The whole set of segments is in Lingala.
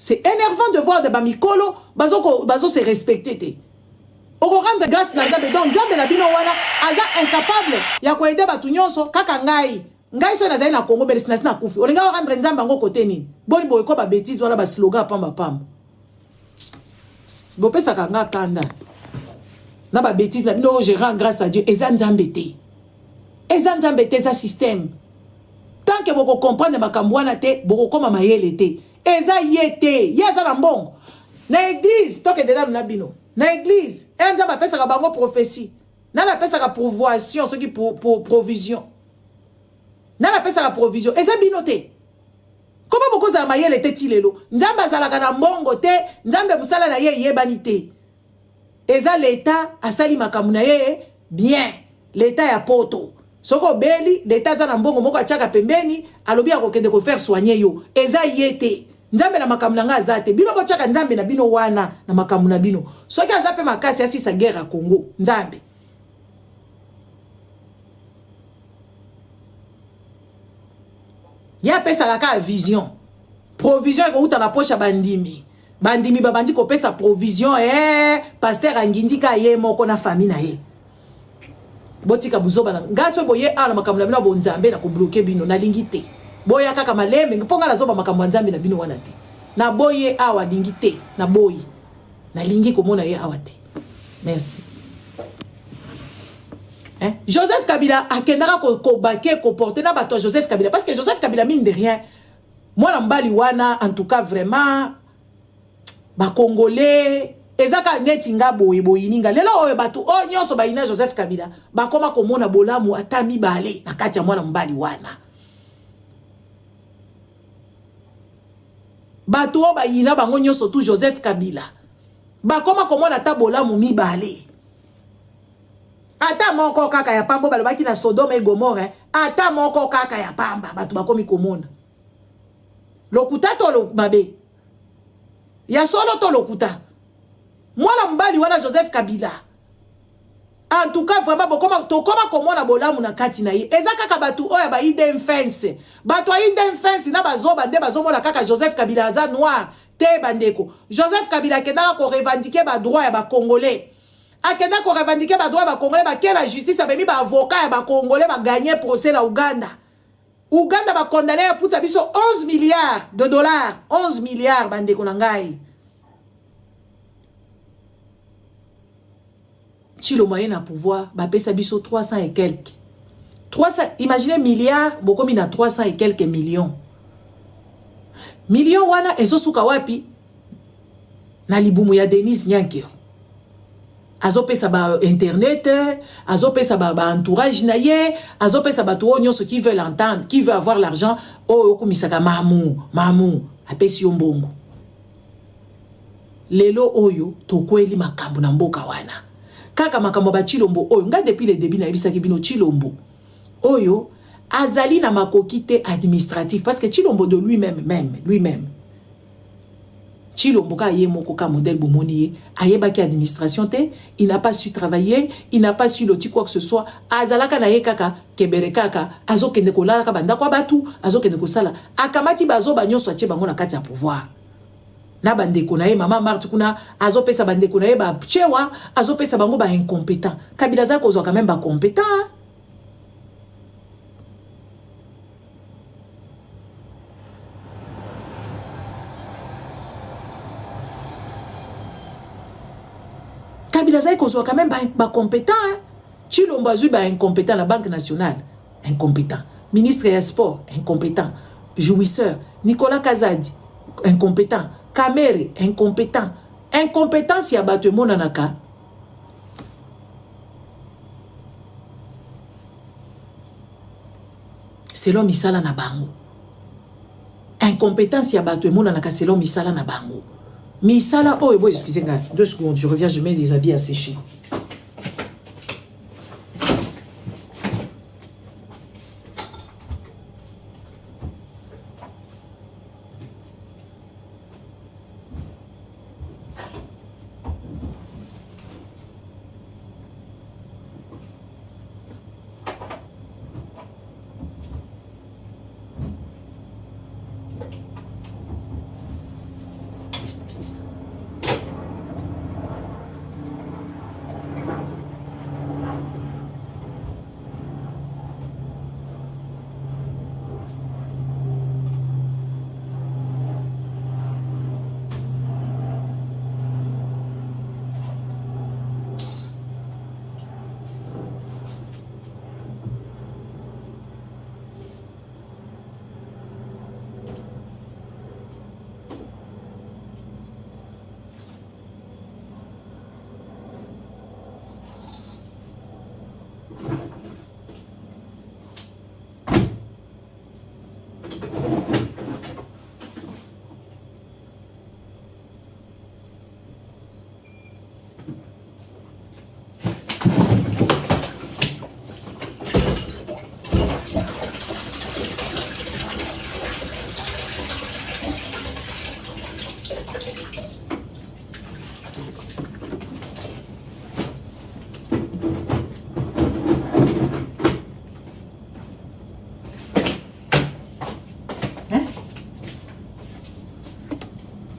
C'est énervant de voir des bamikolo, bazo se respecter. Au rendre grâce na Nzambe, donc Nzambe na bino wana, aza incapable, ya ko aider batu nyonso, kaka ngai. Ngai so na zai na Congo, beli sinasi na kufi. Olinga wa rendre Nzambe ngo kote nini? Boni boy ko ba bêtise wana ba slogan pamba pamba. Bo pesa kanga kanda. Na ba bêtise na bino je rends grâce à Dieu, eza Nzambe te. Eza Nzambe te eza système. Tant que vous comprenez makambo wana te, boko koma mayele te. Eza yete, yeza na mbongo. Na église, toke de na bino. Na église, enza ba pesa ka bango prophétie. Na la pesa ka pourvoition, ce qui pour provision. Na la pesa ka provision, eza bino te. Comment beaucoup za mayele te tilelo? Nzamba zalaka na mbongo te, nzambe musala na ye yebani te. Eza l'état asali makambo na ye bien. L'état ya poto. Soko beli, l'état za na mbongo moko achaka pembeni, alobi akokende ko faire soigner yo. Eza yete. Nzambe na makambo na nga azate. Bino ko chaka nzambe na bino wana na makambo na bino. Soki azape makasi asi sa guerre à Congo, nzambe. Ya pesa la ka vision. Provision ko uta na poche bandimi. Bandimi babandi ko pesa provision pasteur angindika ye moko na famille na ye. Botika buzoba na ngaso boye ala makambo na bino bonzambe na ko bloquer bino na lingite. Boya kaka malembe mponga la zoba makambo nzambe na bino wana te. Na boye awa lingite na boyi. Na lingi ko mona ye awa te. Merci. Joseph Kabila akendaka ko baké ko porter na bato Joseph Kabila parce que Joseph Kabila mine de rien. Moi na mbali wana en tout cas vraiment ba congolais ezaka neti nga boye boyininga lelo oyo batu o nyonso ba ina Joseph Kabila ba koma ko mona bolamu atami bale na kati ya mwana mbali wana batu o ba ina bango nyonso tu Joseph Kabila ba koma ko mona ta bolamu mibale ata moko kaka ya pambo balobaki na Sodome et Gomorrhe ata moko kaka ya pamba batu bakomi komona lokuta to lo mabe ya solo to lokuta mwana mbali wana Joseph Kabila en tout cas vraiment bokoma to koma komona bolamu na kati na ye eza kaka batu oya ba hidden fence batu hidden fence na bazoba nde bazomona kaka Joseph Kabila aza noir te bandeko Joseph Kabila kedaka ko revendiquer ba droit ya ba congolais akenda ko revendiquer ba droit ya ba congolais ba ke la justice abemi ba avocat ya ba congolais ba gagner procès na Uganda Uganda ba condamné à puta biso 11 milliards de dollars 11 milliards bandeko na ngai Chilo moyen à pouvoir ba pesa biso 300 et quelques 300 imaginez milliards beaucoup mina 300 et quelques millions wana ezosuka wapi na libumu ya Denis Nyankiro azopesa ba internet azopesa ba entourage na ye azopesa ba to nyonso qui veulent entendre qui veut avoir l'argent o okumisaka mamu apesi yo mbongo lelo oyo tokweli makambo na mboka wana kaka makambo ba Chilombo oyo nga depuis le début na yebisaki bino Chilombo oyo azali na makokite administratif parce que Chilombo de lui-même Chilombo ka ye moko ka modèle bomoni ayebaki administration te il n'a pas su travailler il n'a pas su loti quoi que ce soit azalaka na ye kaka kebere kaka azokende kolala ka banda kwa batu azokende kosala akamati bazo banyonso atie bango na kati ya pouvoir na bandeko na ye mama Marti kuna azopesa bandeko na ye ba chewa azopesa bango ba incompétent Kabila za kozwa quand même ba compétent Kabila za kozwa quand même ba compétent Chilombo azui ba incompétent la Banque nationale incompétent ministre des sports incompétent jouisseur Nicolas Kazadi incompétent Kamere incompétent incompétence ya bato monanaka selon misala na bango incompétence ya bato monanaka selon misala na bango misala oh bon excusez-moi 2 secondes je reviens je mets les habits à sécher.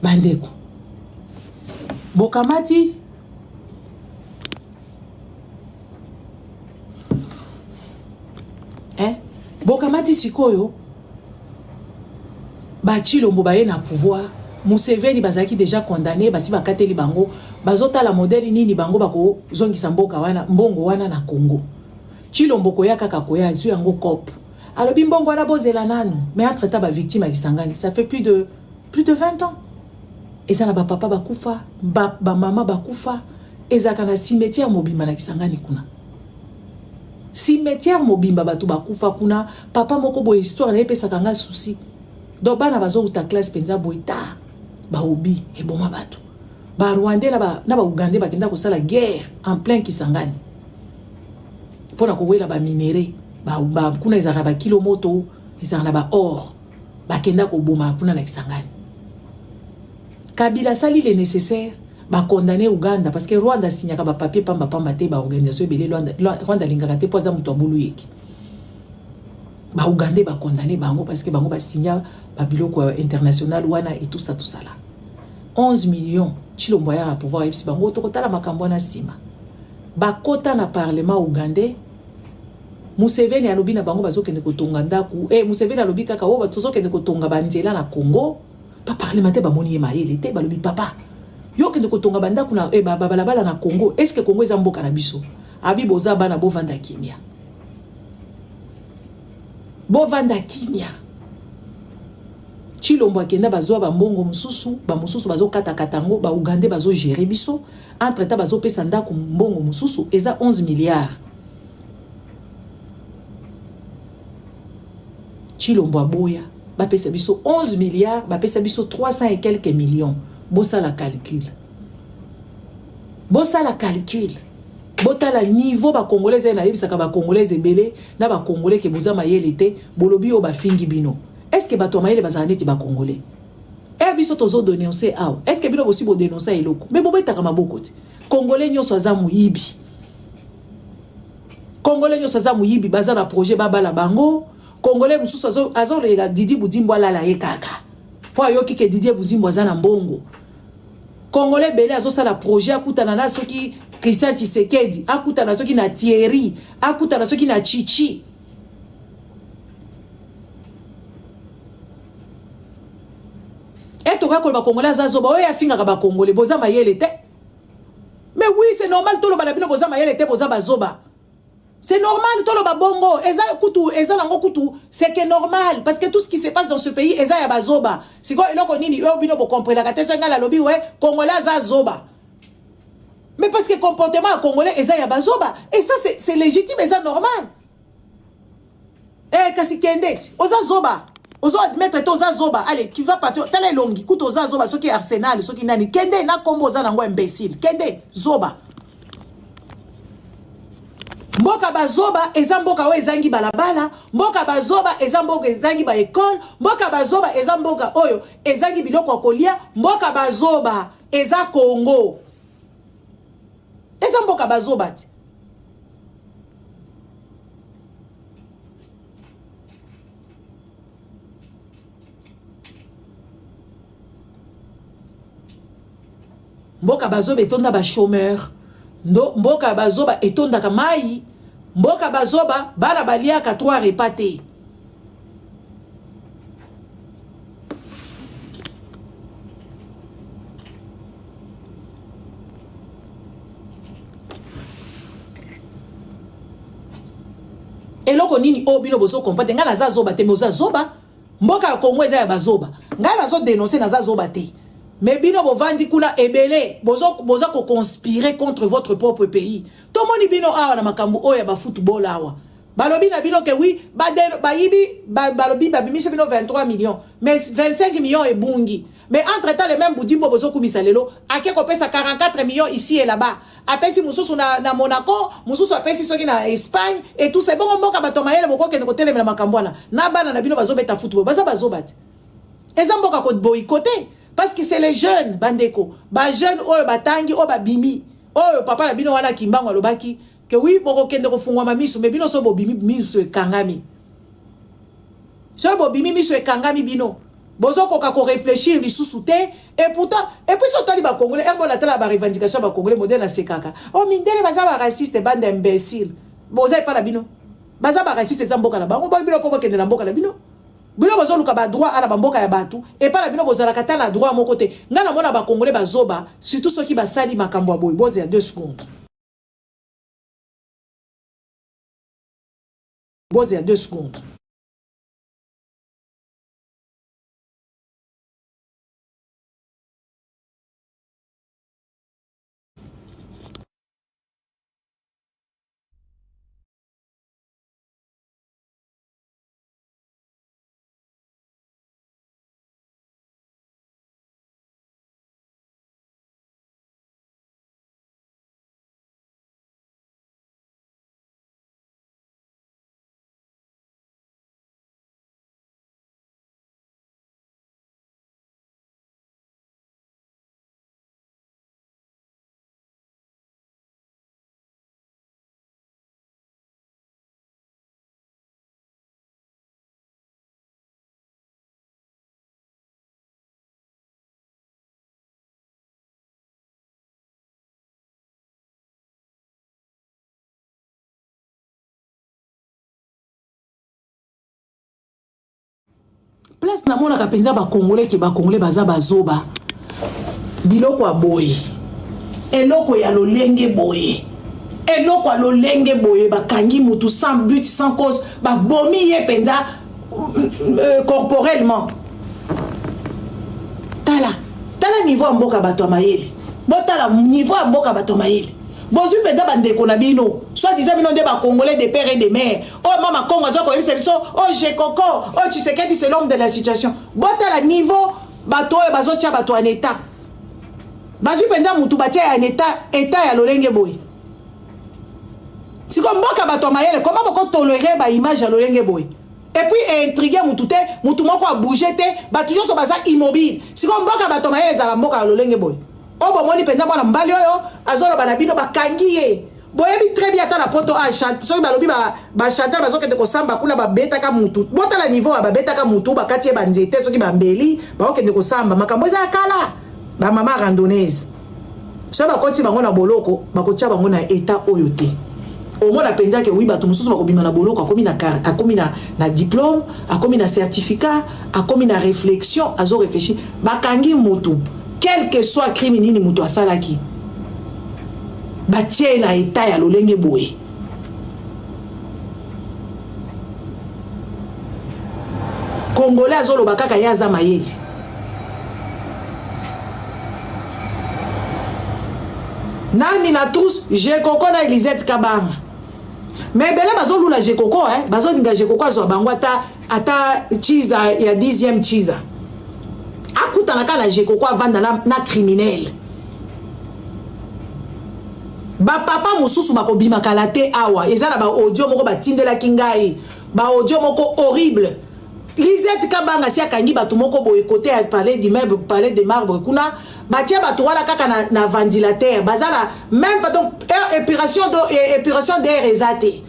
Bandeko bokamati bokamati sikoyo Chilombo baye na pouvoir Museveni bazaki déjà condamné basi bakateli bango bazota la modèle nini bango bako zongisa mboka wana mbongo wana na Congo Chilombo koya kaka koya zu yango cop alors bimbongo wana bozela nanu mais entre temps ba victime a Kisangani ça fait plus de 20 ans et ça na ba papa bakufa ba mama bakufa ezaka na cimetière mobimba na Kisangani kuna cimetière mobimba batu bakufa kuna papa moko bo histoire na epesa kanga souci donc bana bazo uta classe penza boita ba obi e boma batu ba Rwandais na ba Ugandais bakenda ko sala guerre en plein Kisangani pona ko wela ba minéré ba kuna ezaka ba kilomoto ezaka na ba or bakenda ko boma kuna na Kisangani Kabila sali le nécessaire ba condamner Uganda parce que Rwanda signaka ba papier pamba te ba organisation belé Rwanda lingaka te poza muto abulu yeki ba Ugandais ba condamner bango parce que bango ba signa ba biloko international wana et tout ça là 11 millions Chilombo ya pouvoir epsi bango to kotala makambo na sima ba kota na parlement Ugandais Museveni alobi na bango bazokende kotonga ndaku Museveni alobi kaka o batozokende kotonga banzela na Congo pa parlementaire ba moni mayele te balobi papa yo kende kotonga banda kuna balabala na Congo est-ce que Congo eza mboka na biso abi boza bana bovanda kimia Chilombo akenda bazwa ba mbongo mususu bazo kata katango ba Ugandais bazo gérer biso entre temps bazo pesa ndako mbongo mususu eza 11 milliards Chilombo aboya ba pesa biso 11 milliards ba pesa biso 300 et quelques millions bossa la calcul botala niveau ba congolais na yebisaka ba congolais ebele na ba congolais ke boza mayele te bolobi o ba fingi bino est-ce que bato mayele bazana neti ba congolais biso tozo dénoncer est-ce que bino aussi bo dénoncer eloko mais bo betaka maboko te congolais nyoso aza muyibi baza na projet babala bango congolais mususu azo lega Didi Budimbo ala ye kaka po ayoki ke Didi Budimbo aza na mbongo congolais belé azo sala projet akutana na soki Christian Tshisekedi akutana soki na Thierry akutana soki na Chichi toka ko ba congolais azo ba oya finga ka ba congolais boza mayele te mais oui c'est normal tolo ba bino boza mayele te boza bazoba c'est normal tolo ba bongo eza nango kutu c'est que normal parce que tout ce qui se passe dans ce pays eza ya bazoba siko eloko nini yo bino bo comprendre ka te so ngala lobi ouais congolais za zoba mais parce que comportement congolais eza ya bazoba et ça c'est légitime eza normal kasi kendet oza zoba ozo admettre toza zoba allez qui va partir tala longi kuto oza zoba soki Arsenal soki nani kende na kombo oza nango imbécile kende zoba mboka bazoba eza mboka oyo ezangi balabala mboka bazoba eza mboka ezangi ba école mboka bazoba eza mboka oyo ezangi biloko kolia mboka bazoba eza Congo eza mboka bazoba ti mboka bazoba etonda ba chômeur mboka bazoba etonda ka mai mboka bazoba bana baliaka 3 repas te eloko nini obino bozo comprendre ngana za zoba te moza zoba mboka Congo eza ya bazoba ngana zo dénoncer na za zoba te mais bino bovandi kuna ebele boza ko conspirer contre votre propre pays to moni bino awa na makambo oya ba football awa balobi na bino ke oui bayibi balobi babimisa bino 23 millions mais 25 millions ebungi mais entre temps les mêmes Budimbo bozo kumisa lelo ake ko pesa 44 millions ici et là-bas apesi mususu na Monaco mususu apesi soki na Espagne et tout c'est bon mboka batomayele boko kende ko telemela makambo na bana na bino bazobeta football baza bazobate eza mboka ko boycotter parce que c'est les jeunes bandeko ba jeunes oyo batangi oyo babimi oyo papa na bino wana kimbango alobaki que oui boko kende ko fungwa mamisu mais bino so bobimi misu ekangami so bobimi misu ekangami bino bozo koka ko réfléchir lisusu te et pourtant et puis so tali ba congolais en bon atala ba revendication ba congolais modèle na sekaka oh mindele baza ba raciste bande imbécile boza pa na bino baza ba raciste za mboka na bango ba bino ko kende na mboka na bino bino bozo luka ba droit ala ba mboka ya batu et pa na bino boza la katala droit mon côté ngana mona ba congolais bazoba surtout ceux qui ba sali makambo boy boza 2 secondes boza 2 secondes. Place na mona kapenza ba congolais ki ba congolais baza bazoba biloko ya boye eloko ya lolenge boye eloko ya lolenge boye bakangi mutu sans but sans cause ba bomi ye penza corporellement tala niveau ya mboka bato ya mayele botala niveau ya mboka bato ya mayele bozu penza bandeko na bino soit disant bino nde ba congolais de père et de mère oh mama Congo azoko yebisa biso oh Jekoko oh Tshisekedi c'est l'homme de la situation botala niveau bato oyo bazotia bato en état bazu penza mutu batia en état ya lolenge boy siko mboka bato ya mayele comment boko tolérer ba image ya lolenge boy et puis intriguer mutu te mutu moko a bouger te bato nyonso baza immobile siko mboka bato ya mayele za mboka ya lolenge boy oh bomoni penza mwana mbali oyo azoloba na bino bakangi ye boyebi très bien tala poto a chante soki balobi ba chanteur bazokende kosamba kuna babetaka mutu botala niveau ya babetaka mutu bakati ye banzete soki bambeli bakokende kosamba makambo eza ya kala bamama randonnaise soki bakoti bango na boloko bakotia bango na état oyo te omona penza ke oui bato mosusu bakobima na boloko akomi na diplôme akomi na certificat akomi na réflexion azo réfléchir bakangi mutu quel que soit crime nini mutu asalaki batie na état ya lolenge boye congolais azoloba kaka ye aza mayele nani na tous Jekoko na Elisette Kabanga mais bele bazolula Jekoko bazolinga Jekoko azwa bango ata chiza ya 10e chiza akutana kala Jekoko avanda na criminel ba papa mususu bakobima kala te awa ezala ba audio moko batindela kingai ba audio moko horrible Lisette Kabanga si akangi bato moko boye côté à parler d'immeuble parler de marbre kuna batia bato wala kaka na ventilateur bazala même pas donc épuration d'air ezate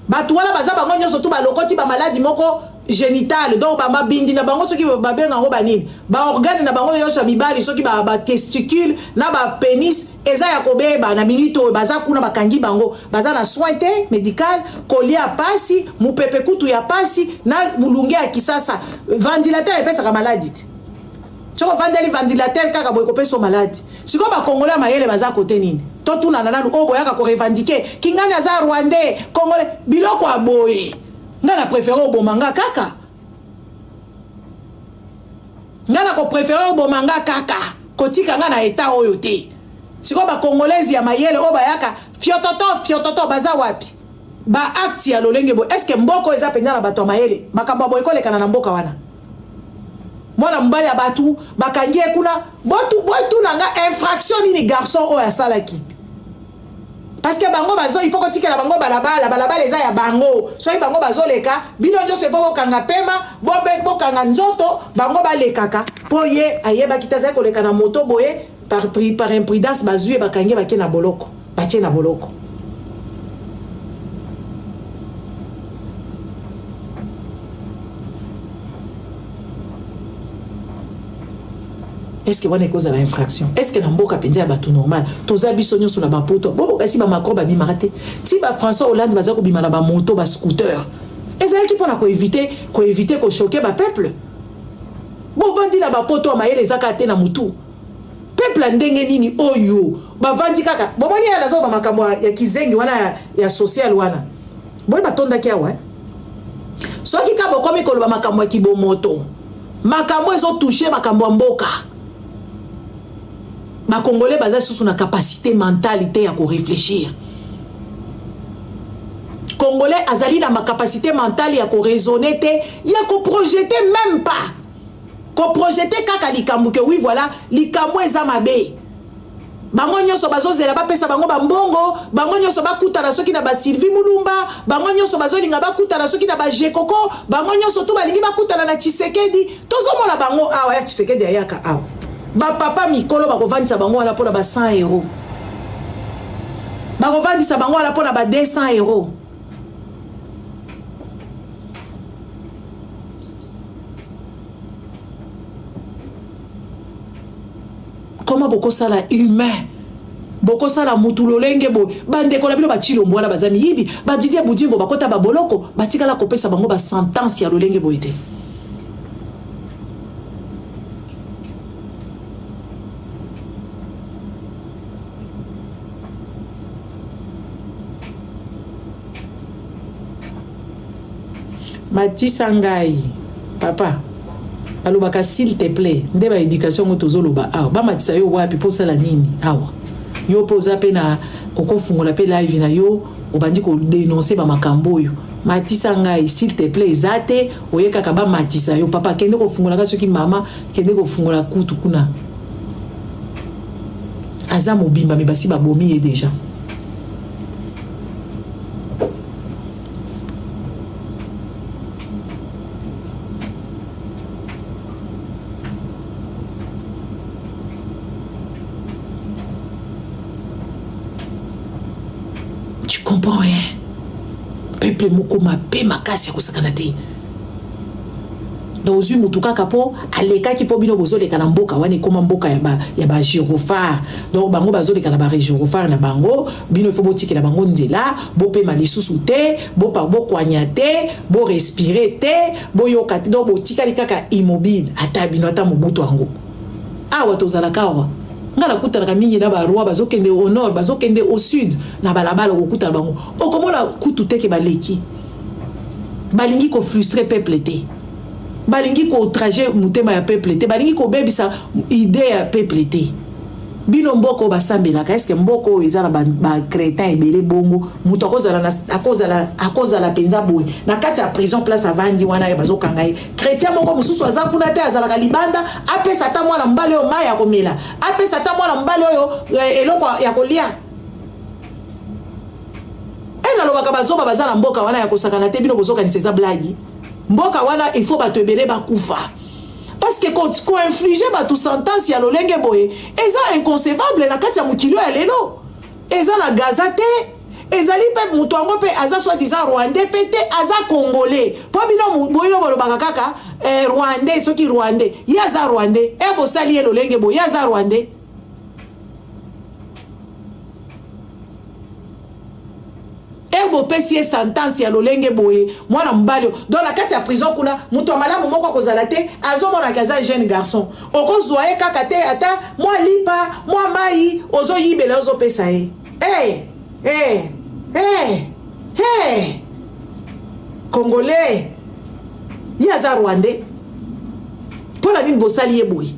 bato wala baza bango nyonso tout ba lokoti ba maladie moko génitale donc ba mabindi na bango soki ba benga ngo banini ba organe na bango nyonso mibali soki ba testicule na ba pénis eza ya kobeba na milito baza kuna bakangi bango baza na soin te médical kolia pasi mupepe kutu ya pasi na mulunge ya kisasa ventilateur epesa ka maladie soko vandeli ventilateur kaka boye kopesa maladie siko ba congolais mayele baza kote nini to tuna na nanu oboyaka ko revendiquer kingani aza rwandais congolais biloko aboye ngana préféré obomanga kaka ngana ko préféré obomanga kaka kotika ngana état oyo te siko ba congolaise ya mayele obayaka fiototo baza wapi ba acte ya lolenge bo est-ce que mboko eza penya na bato mayele makambo boye kolekana na mboka wana mwana mbali ya batu bakangie kuna botu nanga infraction ni garçon oyo asalaki Parce que bango bazo il faut que tikela bango balabala eza ya bango. So bango bazo leka, bino njo se faut kanga pema, bo kanga nzoto, bango balekaka. Po ye ayeba kitaza ko leka na moto boye par imprudence bazue bakange bake na boloko. Batie na boloko. Est-ce que vous avez cause à l'infraction? Est-ce que l'amboka pendia batou normal? Toza bisonyo sur la bapoto. Bobo kasi ba Macron ba bimarate. Si ba François Hollande ba zako bimana ba moto ba scooter. Ezali ki pona ko éviter ko choquer ba peuple. Bo vandi na ba poto amayele ezaka te na mutu. Peuple ndenge nini oyo ba vandi kaka. Bo boni ya nazo ba makambo ya kizengi wana ya social wana. Bo ba tonda kia wa. Soki ka bo komi ko ba makambo ya kibomoto. Makambo ezo toucher makambo ya mboka. Les Congolais basés sur une capacité mentalité à réfléchir. Congolais azali dans ma capacité mentale à raisonner, il y a qu'on projeter même pas. Qu'on projeter kaka likambu que oui voilà, likambu ezamabe. Bango nyonso bazo zela ba pesa bango bambongo, bango nyonso ba kutana soki na ba Sylvie Mulumba, bango nyonso bazo linga ba kutana soki na ba Jekoko, bango nyonso to balingi ba kutana na Tshisekedi, tozo mona bango awa ya Tshisekedi ayaka awa. Ba papa mikolo ba kovandisa bango wana pona ba 100 €. Ba kovandisa bango wana pona ba 200 €. Comment boko sala humain? Boko sala mutulo lenge bo. Bande ko la bino ba chilombo wana bazami yibi. Ba Didier Boudimbo ba kota ba boloko. Ba tikala kopesa bango ba sentence ya lolenge bo ete. Matisa ngai papa alobaka s'il te plaît nde ba éducation ngotozoloba awa ba matisa yo wapi posala nini awa yo poza pe na okofungola pe live na yo obandi ko dénoncer ba makambo yo matisa ngai s'il te plaît ezate oyekaka ba matisa yo papa kende ko fungola ka soki mama kende ko fungola kutu kuna aza mobimba me basi ba bomi ye déjà. Tu comprends rien. Peuple moko ma pe makasi kusakana te. Dans une mutuka kapo aleka ki po bino bozo leka na mboka wane koma mboka ya ba gyrophare. Donc bango bazo leka na ba gyrophare na bango, bino fo botiki na bango nzela, bo pe malisusu te, bo pa bo kwanya te, bo respirer te, bo yoka te, donc botika likaka immobile ata bino ata mobutu ango. Awa tozala kawa. Ngala kuta na mingi na ba roi bazokende au nord bazokende au sud na balabala okuta bango okomona kutu teke baleki balingi ko frustrer peuple te balingi ko outrager mutema ya peuple te balingi ko bebisa idée ya peuple te bino mboko basambelaka est-ce que mboko ezala ba crétin ebele bongo muto akozala penza boy na kati ya prison place avandi wana bazokanga ye chrétien moko mususu aza kuna te azalaka libanda apesa ta mwana mbale oyo mai ya komela apesa ta mwana mbale oyo eloko ya kolia nalobaka bazoba baza na mboka wana ya kosakana te bino bozokanisa eza blagi mboka wana il faut bato ebele bakufa. Parce que quand on inflige tout sentence ya lolenge boye, eza inconcevable na kati ya mukilo ya lelo. Eza na gazate, ezali pe mutu ango pe aza soi-disant rwandais pete aza congolais. Po bino boyo bolobaka kaka rwandais soki rwandais, yaza rwandais, e bo sali ye lolenge boye, yaza rwandais. Erbo pesi sentence ya lolenge boye mwana mbali dans la kati ya prison kuna mutu malamu moko kozala te azomona kaza jeune garçon okozwa ye kaka te ata mwa lipa mwa mai ozo yibela ozo pesa ye congolais yaza rwandais pona nini bosali ye boye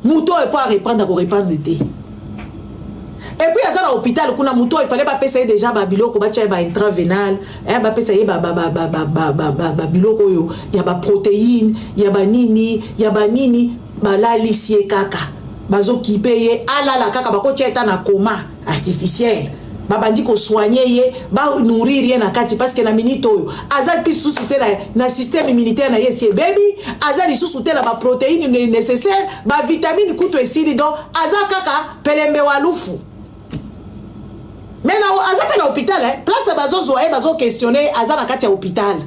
Mouto est pas répandre pour répandre de thé. Et puis, à l'hôpital, quand Mouto, il fallait pas payer déjà babilo, ko bacha ba intravénal, ba payer babilo ko yo, il y a ba protéines, il y a ba nini, balalisie kaka bazo kipe alala kaka bako tieta na coma artificiel babandi ko soigner ye ba nourrir ye na kati parce que na minute oyo aza pi sous-souté na système immunitaire na yesie baby aza li sous-souté na ba protéines nécessaires ba vitamine kuto esili donc aza kaka pelembe walufu mais na aza pe na hôpital place bazo zoe bazo questionner aza na kati ya hôpital.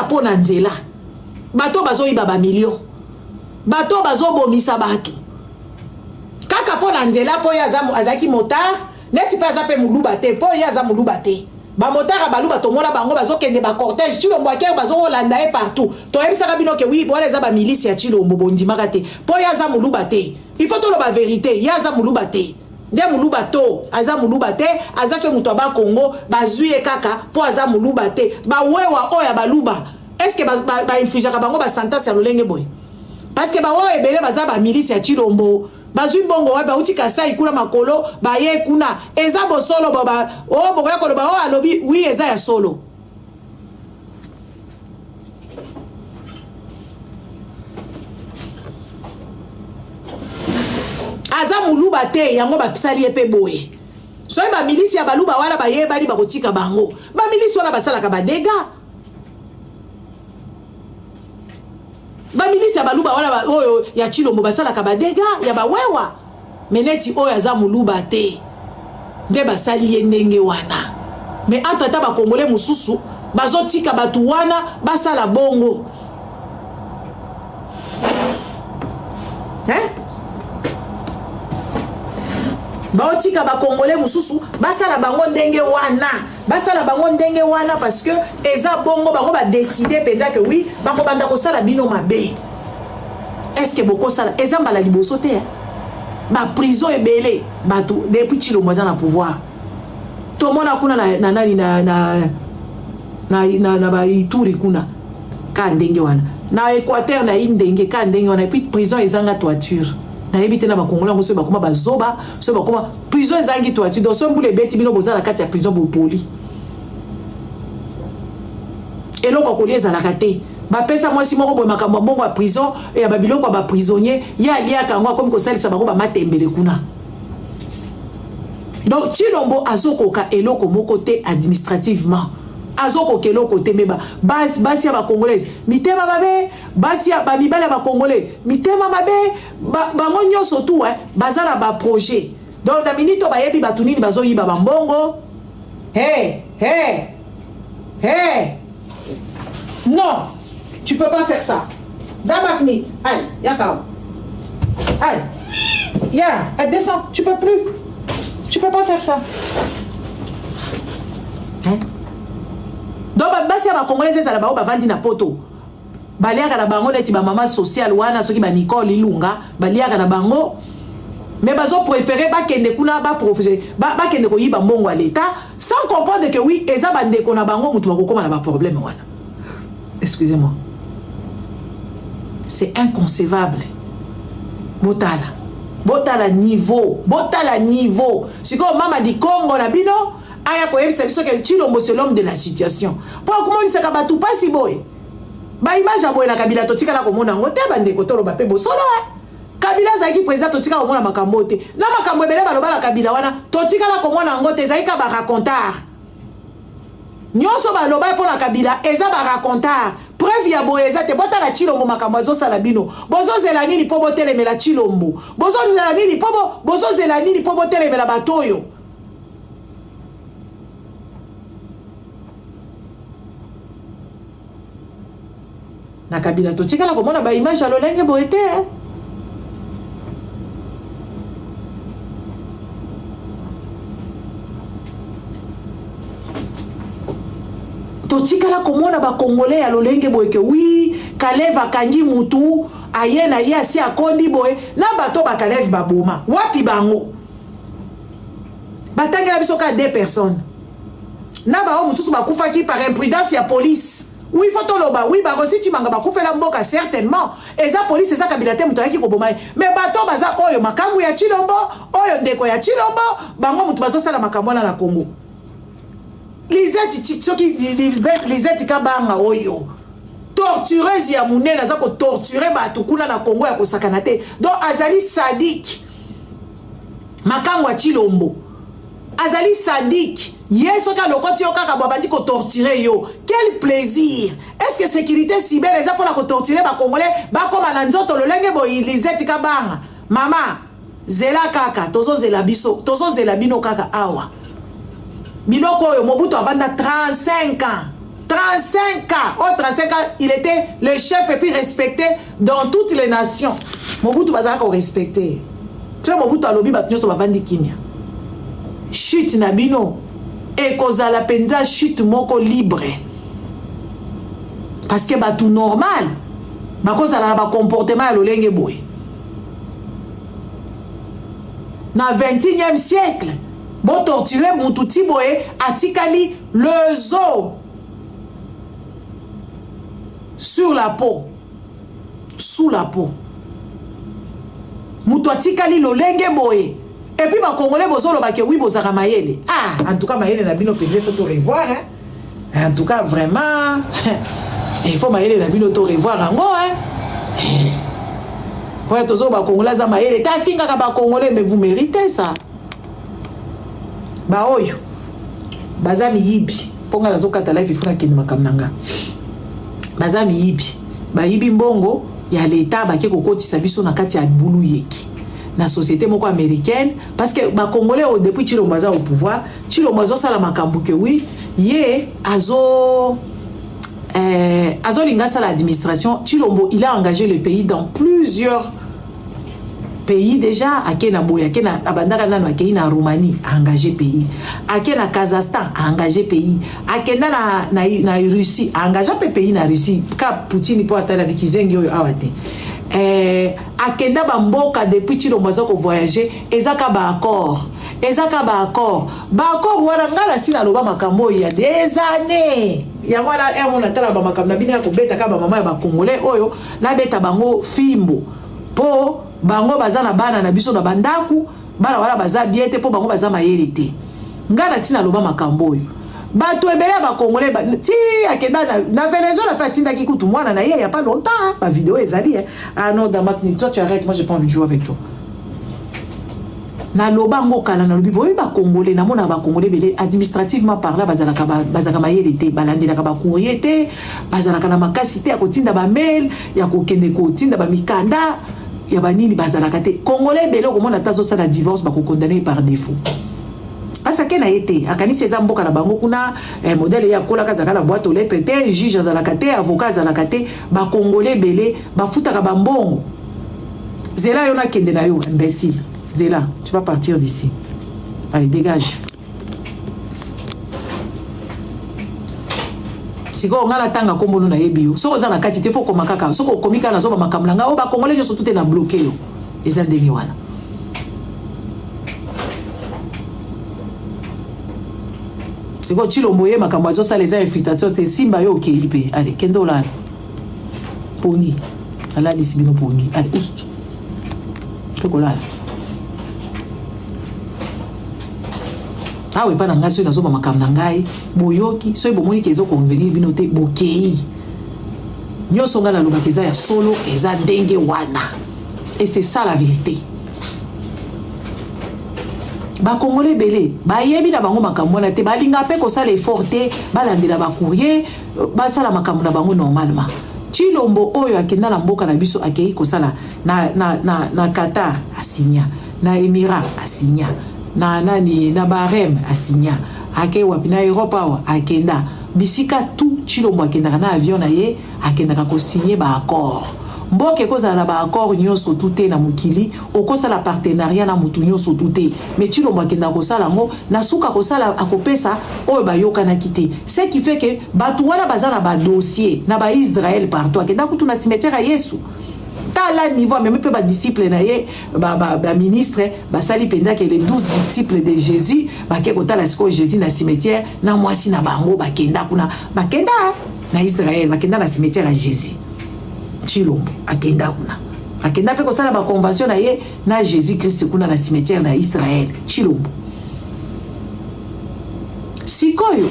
Po na nzela bato bazo iba ba million bato bazo bomisa bato kaka po na nzela po ya azaki motar neti pa za pe muluba te po ya za muluba te ba motar baluba to mona bango bazo kende ba cortège Chilombo akere bazo Holanda et partout to ebisa bino ke oui bona za ba milice ya Chilombo bondimaka te po ya za muluba te il faut to lo ba vérité ya za muluba te nde muluba to aza muluba te aza so muto ba Congo bazuye kaka po aza muluba te ba wewa oya baluba. Est-ce que ba infligera bango ba sentence ya lolenge boy parce que ba wo ebele baza ba milice ya Chilombo bazwi mbongo wa ba utika sai kuna makolo ba ye kuna eza bo solo baba o bokoya ko ba o alobi oui eza ya solo aza muluba te yango ba pisali epe boye so ba milice ya baluba wala ba ye bali ba kotika bango ba milice wana basalaka ba dégâts ba milice ya baluba wala oyo ya Chilombo basala ka badega ya bawewa meneti oyo aza muluba te nde basali ye ndenge wana mais entre ta ba congolais mususu bazotika batu wana basala bongo baotika ba congolais mususu basala bango ndenge wana basala bango ndenge wana parce que eza bongo bango ba décider peut-être que oui bango banda ko sala bino mabe est-ce que boko sala eza mbala liboso te ba prison ebele batu depuis Chilombo za na pouvoir to mona kuna na nani na ba Ituri kuna ka ndenge wana na Équateur na ndenge ka ndenge wana puis prison ezanga toiture na yebite na bakongolais ngo so bakoma bazoba so bakoma prison ezangi toiture donc so mbule beti bino bozala kati ya prison bo poli eloko ko lieza la kate ba pesa mwasi moko boye makambo bongo ya prison et ya babiloko ba prisonnier ya liaka ngo comme ko salisa bako ba matembele kuna donc Chilombo azokoka eloko moko te administrativement azoko keloko te meba basi ya ba congolaise mitema mabe basi ya ba mibala ba congolais mitema mabe bango nyonso tout bazala ba projet donc na minito ba yebi batunini bazo yiba ba mbongo non tu peux pas faire ça Damaknit allez yakao allez ya descends tu peux pas faire ça donc basi ya ba congolais ezala ba bavandi na poto baliaka na bango neti ba mama social wana soki ba Nicole Ilunga baliaka na bango mais bazo préférer ba kende kuna ba professeur ba kende ko yiba mbongo à l'état sans comprendre que oui eza bande ko na bango mutu bakokoma na ba problème wana excusez-moi c'est inconcevable botala niveau siko mama di Congo na bino aya ko yebisa biso ke Chilombo c'est l'homme de la situation po comment ça ka batu pasi boy ba image aboy na Kabila totika la komona ngote bande ko tolo ba pe bosolo Kabila zaki président totika komona makambo te na makambo ebele baloba la Kabila wana totika la komona ngote zaika ba racontar nyonso baloba po na Kabila eza ba racontar preuve ya boye eza te bota la Chilombo makambo azo sala bino bozo zela nini po botelemela Chilombo bozo zela nini po botelemela batoyo na Kabila totika la komona ba image alo lenge boete totika la komona ba congolais alo lenge boeke oui Kaleva kangi mutu ayena ye asi akondi boye na bato ba Kaleva baboma wapi bango batangela biso ka 2 personnes na ba o mususu bakufaki par imprudence ya police Oui, faut toloba. Oui, bah aussi tu manga ba koufela mboka certainement. Et ça police ça kabilate muto yaki kobomai. Mais bato baza oyo makambu ya Chilombo, oyo ndeko ya Chilombo, bango muto bazo sala makambu na Congo. Lisette kabanga oyo. Tortureuse ya munene za ko torturer bato kuna na Congo ya kosakana te. Donc azali sadique. Makambu ya Chilombo. Azali sadique. Yeso ka lokoti yo kaka babandi ko torturer yo. Quel plaisir. Est-ce que sécurité cyber eza pour la ko torturer ba congolais ba koma na nzoto lolenge bo Lisette kabanga. Mama, zela kaka, tozo zela biso, tozo zela bino kaka awa. Biloko oyo Mobutu avanda 35 ans. 35 ans. Oh 35 ans, il était le chef et puis respecté dans toutes les nations. Mobutu bazaka ko respecté. Tu vois Mobutu alobi ba nyonso bavandi kimia. Chute na bino. Et kozala penza chute moko libre. Parce que ba tout normal. Ba kozala na ba comportement ya lolenge boy. Na 21e siècle. Bon torturer Moutouti boy atikali le zoo sur la peau. Sous la peau. Moutou atikali lolenge boy. Et puis, ma Congolais, oui, ah, en tout cas, Maïle n'a bino peut-être tout revoir. Hein. En tout cas, vraiment, il faut Maïle n'a bino tout revoir. Pour être aux autres, Congolais, Maïle, t'as fini à Congolais, mais vous méritez ça. Bah, oyo, Bazami Yibi, Ponga la Zoka Life, il faut qu'il m'a kamnanga. Bazami Yibi, Ba Yibi Mbongo, il y a l'État, qui est au côté de sa vie, sur la carte, il y a le boulou yeki. La société moko américaine parce que ba congolais depuis Chilombo au pouvoir Chilombo ça la makambu que oui yé azo lingasa l'administration Chilombo il a engagé le pays dans plusieurs pays déjà akena boya akena abandaka nano akena Roumanie a engagé pays akena Kazakhstan a engagé pays akena na Russie a engagé pays na Russie ka Poutine pour atteindre bikizengi oyo awate akenda bamboka depuis Chilombo ko voyager ezaka ba accord ba accord wana ngala sina loba makambo ya des années ya wana mona tala ba makambo na bina ko beta ka ba mama ya ba congolais oyo na beta bango fimbo po bango bazana bana na biso na bandaku bana wala baza biete po bango baza mayele te ngala sina loba makambo oyo bato ebele ba congolais ti akenda na Venezuela pas tinda ki kutu mwana na y a pas longtemps ma vidéo ezali ah non dans ma toi tu arrêtes moi j'ai pas envie de jouer avec toi na loba ngo kala na lobi boyi ba congolais na mona ba congolais belé administrativement parlant bazaka mayele te balandela ka ba courrier te bazalaka na makasi te ya kotinda ba mail ya kokende kotinda ba mikanda ya banini bazalaka te congolais belé ko mona tazo sala divorce ba ko condamner par défaut. Parce que na été akanisi eza mboka na bango kuna modèle ya kola kazaka la boîte aux lettres te juge azalaka te avocat azalaka te ba congolais belé ba futaka ba mbongo zela yona kende na yo imbécile zela tu vas partir d'ici allez dégage siko ngala tanga kombono na yebi yo soko za na kati te fo komakaka soko komika na zo ba makamlanga o ba congolais yo surtout te na bloqué yo eza ndeni wana. Quand Chilombo ye makambo ça les infiltrations te simba yo okeipe allez kendo la pongi ala lisibino pongi allez ust tokola ah oui pas na ngaso na zo makambo na ngai boyoki so bomoni kezo convenir bino te bokei nyoso ngala loba keza ya solo eza ndenge wana et c'est ça la vérité. Ba congolais belé ba yebi na bango makambo na te balinga pe ko sala effort te balandela ba courrier ba sala makambo na bango normalement Chilombo oyo akenda na mboka na biso akei ko sala na Qatar asinya na Émirat asinya na nani na Bahreïn asinya akei wapi na Europe awa akenda bisika tout Chilombo akenda na avion na ye akenda ko signer ba accord mboke kozala na ba accord nyonso tuté na mukili okosala partenariat na mutu nyonso tuté mais Chilombo akenda kosala ngo na suka kosala akopesa oyo bayoka na kité ce qui fait que batu wana bazana ba dossier na ba Israël partout akenda kutu na cimetière ya Yesu tala niveau même pe ba disciple na ye ba ministre ba sali penza que les 12 disciples de Jésus ba ke kotala siko Jésus na cimetière na mwasi na bango bakenda kuna bakenda na Israël bakenda na cimetière à Jésus Chilombo akenda kuna akenda pe ko sala ba convention na ye na Jésus Christ kuna na cimetière na Israël Chilombo sikoyo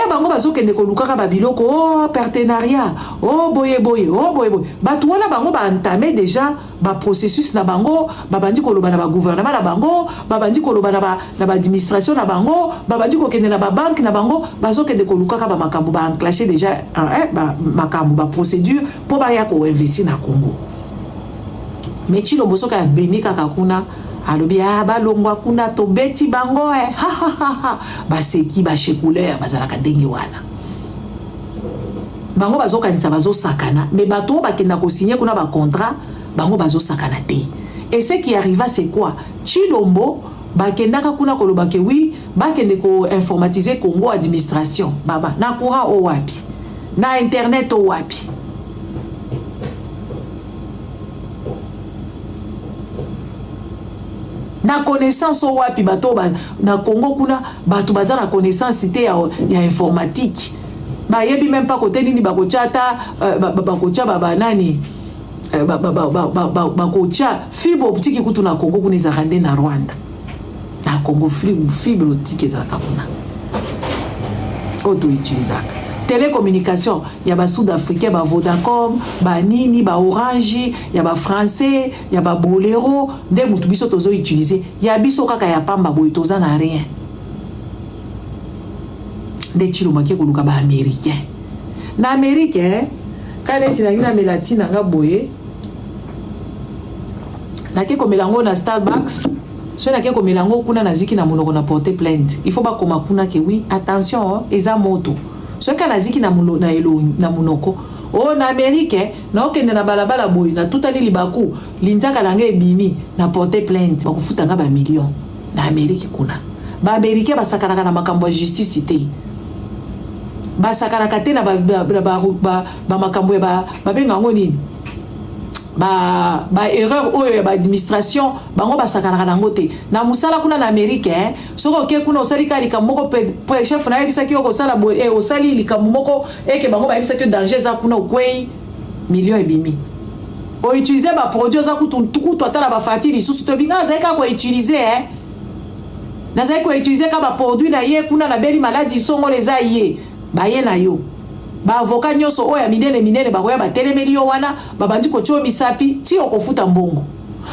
bango bazokende kolukaka babiloko oh partenariat oh boye bato wana bango ba entamé déjà ba processus na bango babandi koloba na ba gouvernement na bango babandi koloba na ba administration na bango babandi kokende na ba banque na bango bazokende kolukaka ba makambo ba enclencher déjà ba makambo ba procédure pour ba ya ko investir na Congo mais Chilombo soka beni kaka kuna alobi balongwa kuna to beti bango baseki bashekulaire bazalaka ndenge wana bango bazokanisa bazosakana mais bato bakenda ko signer kuna ba contrat bango bazosakana te et ce qui arriva c'est quoi Chilombo bakendaka kuna koloba ke oui bakende ko informatiser Congo administration baba na courant o wapi na internet o wapi na connaissance o wapi bato na Congo kuna bato baza na connaissance te ya informatique ba yebi même pas côté nini bakochata bakocha baba nani bakocha fibre optique kutu na Congo kuna za rande na Rwanda na Congo fibre optique za kuna auto utilisaka télécommunication ya ba sud-africain ba Vodacom ba nini ba Orange ya ba français ya ba Bolero nde mutu biso tozo utiliser ya biso kaka ya pamba boy toza na rien nde Chilombo ke koluka ba américain na américain kana tina ngina melatina nga boye na ke komelango na Starbucks so na ke komelango kuna na ziki na monoko na porter plainte il faut ba koma kuna ke oui attention eza moto so kana ziki na munoko o na Amerique na okende na balabala boy na tutali libaku linzaka langa ebimi na porter plainte bakufuta nga ba million na Amerique kuna ba Amerique basakaraka na makambo ya justice te basakaraka te na ba makambo ya babenga ngo nini ba erreur oyo ba administration bango basakanaka nango te na musala kuna na Amerique soko ke kuna osali kalika moko pe chef na yebisa ki okosala boye osali likambo moko eke bango ba yebisa ki danger za kuna okwei million ebimi o utiliser ba produit za kutu atala ba fati lisusu to binga za ka ko utiliser na za ko utiliser ka ba produit na ye kuna na beli maladie songo les a ye ba ye na yo ba avocat nyoso oya minene ba koya ba telemeli yo wana babandi ko cho misapi ti okofuta mbongo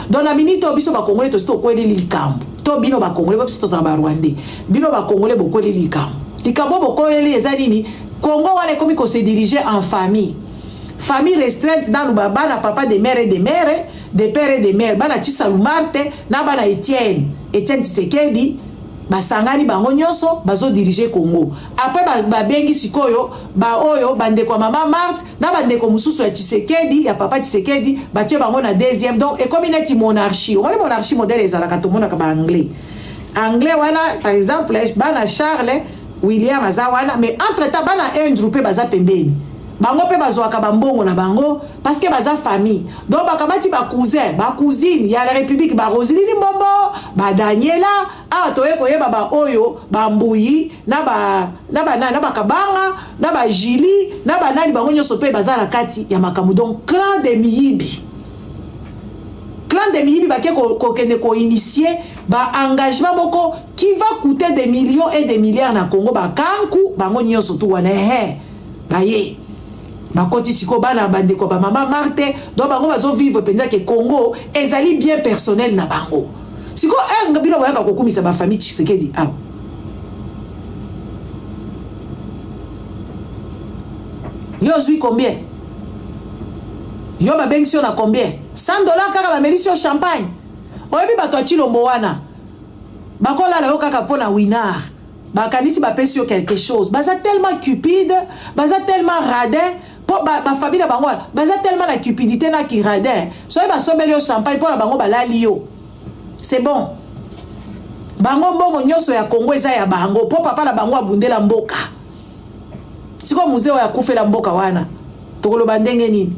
dans la minute obiso ba congolais to sto ko eli likambo to bino ba congolais ba sto za ba rwandais bino ba congolais boko eli likambo boko eli ezalini Congo wana komi ko se diriger en famille restreinte dans baba na papa de mère et de mère de père et de mère bana Tshisalu Marte na bana Etienne Tshisekedi basangani bango nyonso bazo diriger Congo après ba bengi sikoyo ba oyo bandeko ya mama Marthe na bandeko mususu ya Tshisekedi ya papa Tshisekedi batie bango na deuxième donc et comme une monarchie on monarchie modèle ezalaka to mona ka ba anglais wana par exemple bana Charles William azawana mais entre temps bana Andrew pe baza pembeni bango pe bazwaka bambongo na bango parce que baza famille donc bakamati ba cousin ba cousine ya la république ba Roseline Mbombo ba Daniela toye koyeba ba oyo ba Mbuyi na ba Kabanga na ba Jili na ba nani bango nyoso pe baza na kati ya makamu donc clan de Miyibi ba ke ko kende ko initier ba engagement moko qui va coûter des millions et des milliards na Congo ba kanku bango nyoso tu wana ba ye bakoti siko bana bandeko ba mama Marthe donc bango bazo vivre penza ke Congo ezali bien personnel na bango siko ngabino boyaka kokumisa ba famille Tshisekedi yo zui combien yo ba benction na combien $100 kaka ba melisio champagne oyebi bato Chilombo wana bakola na yo kaka pona winard bakanisi ba pesio quelque chose baza tellement cupide baza tellement radin pour ba famille na bango baza tellement la cupidité na ki radin so ba sombeli yo champagne pour na bango balali yo c'est bon bango mbongo nyoso ya Congo eza ya bango po papa na bango abundela mboka siko museo ya kufela mboka wana tokoloba ndenge nini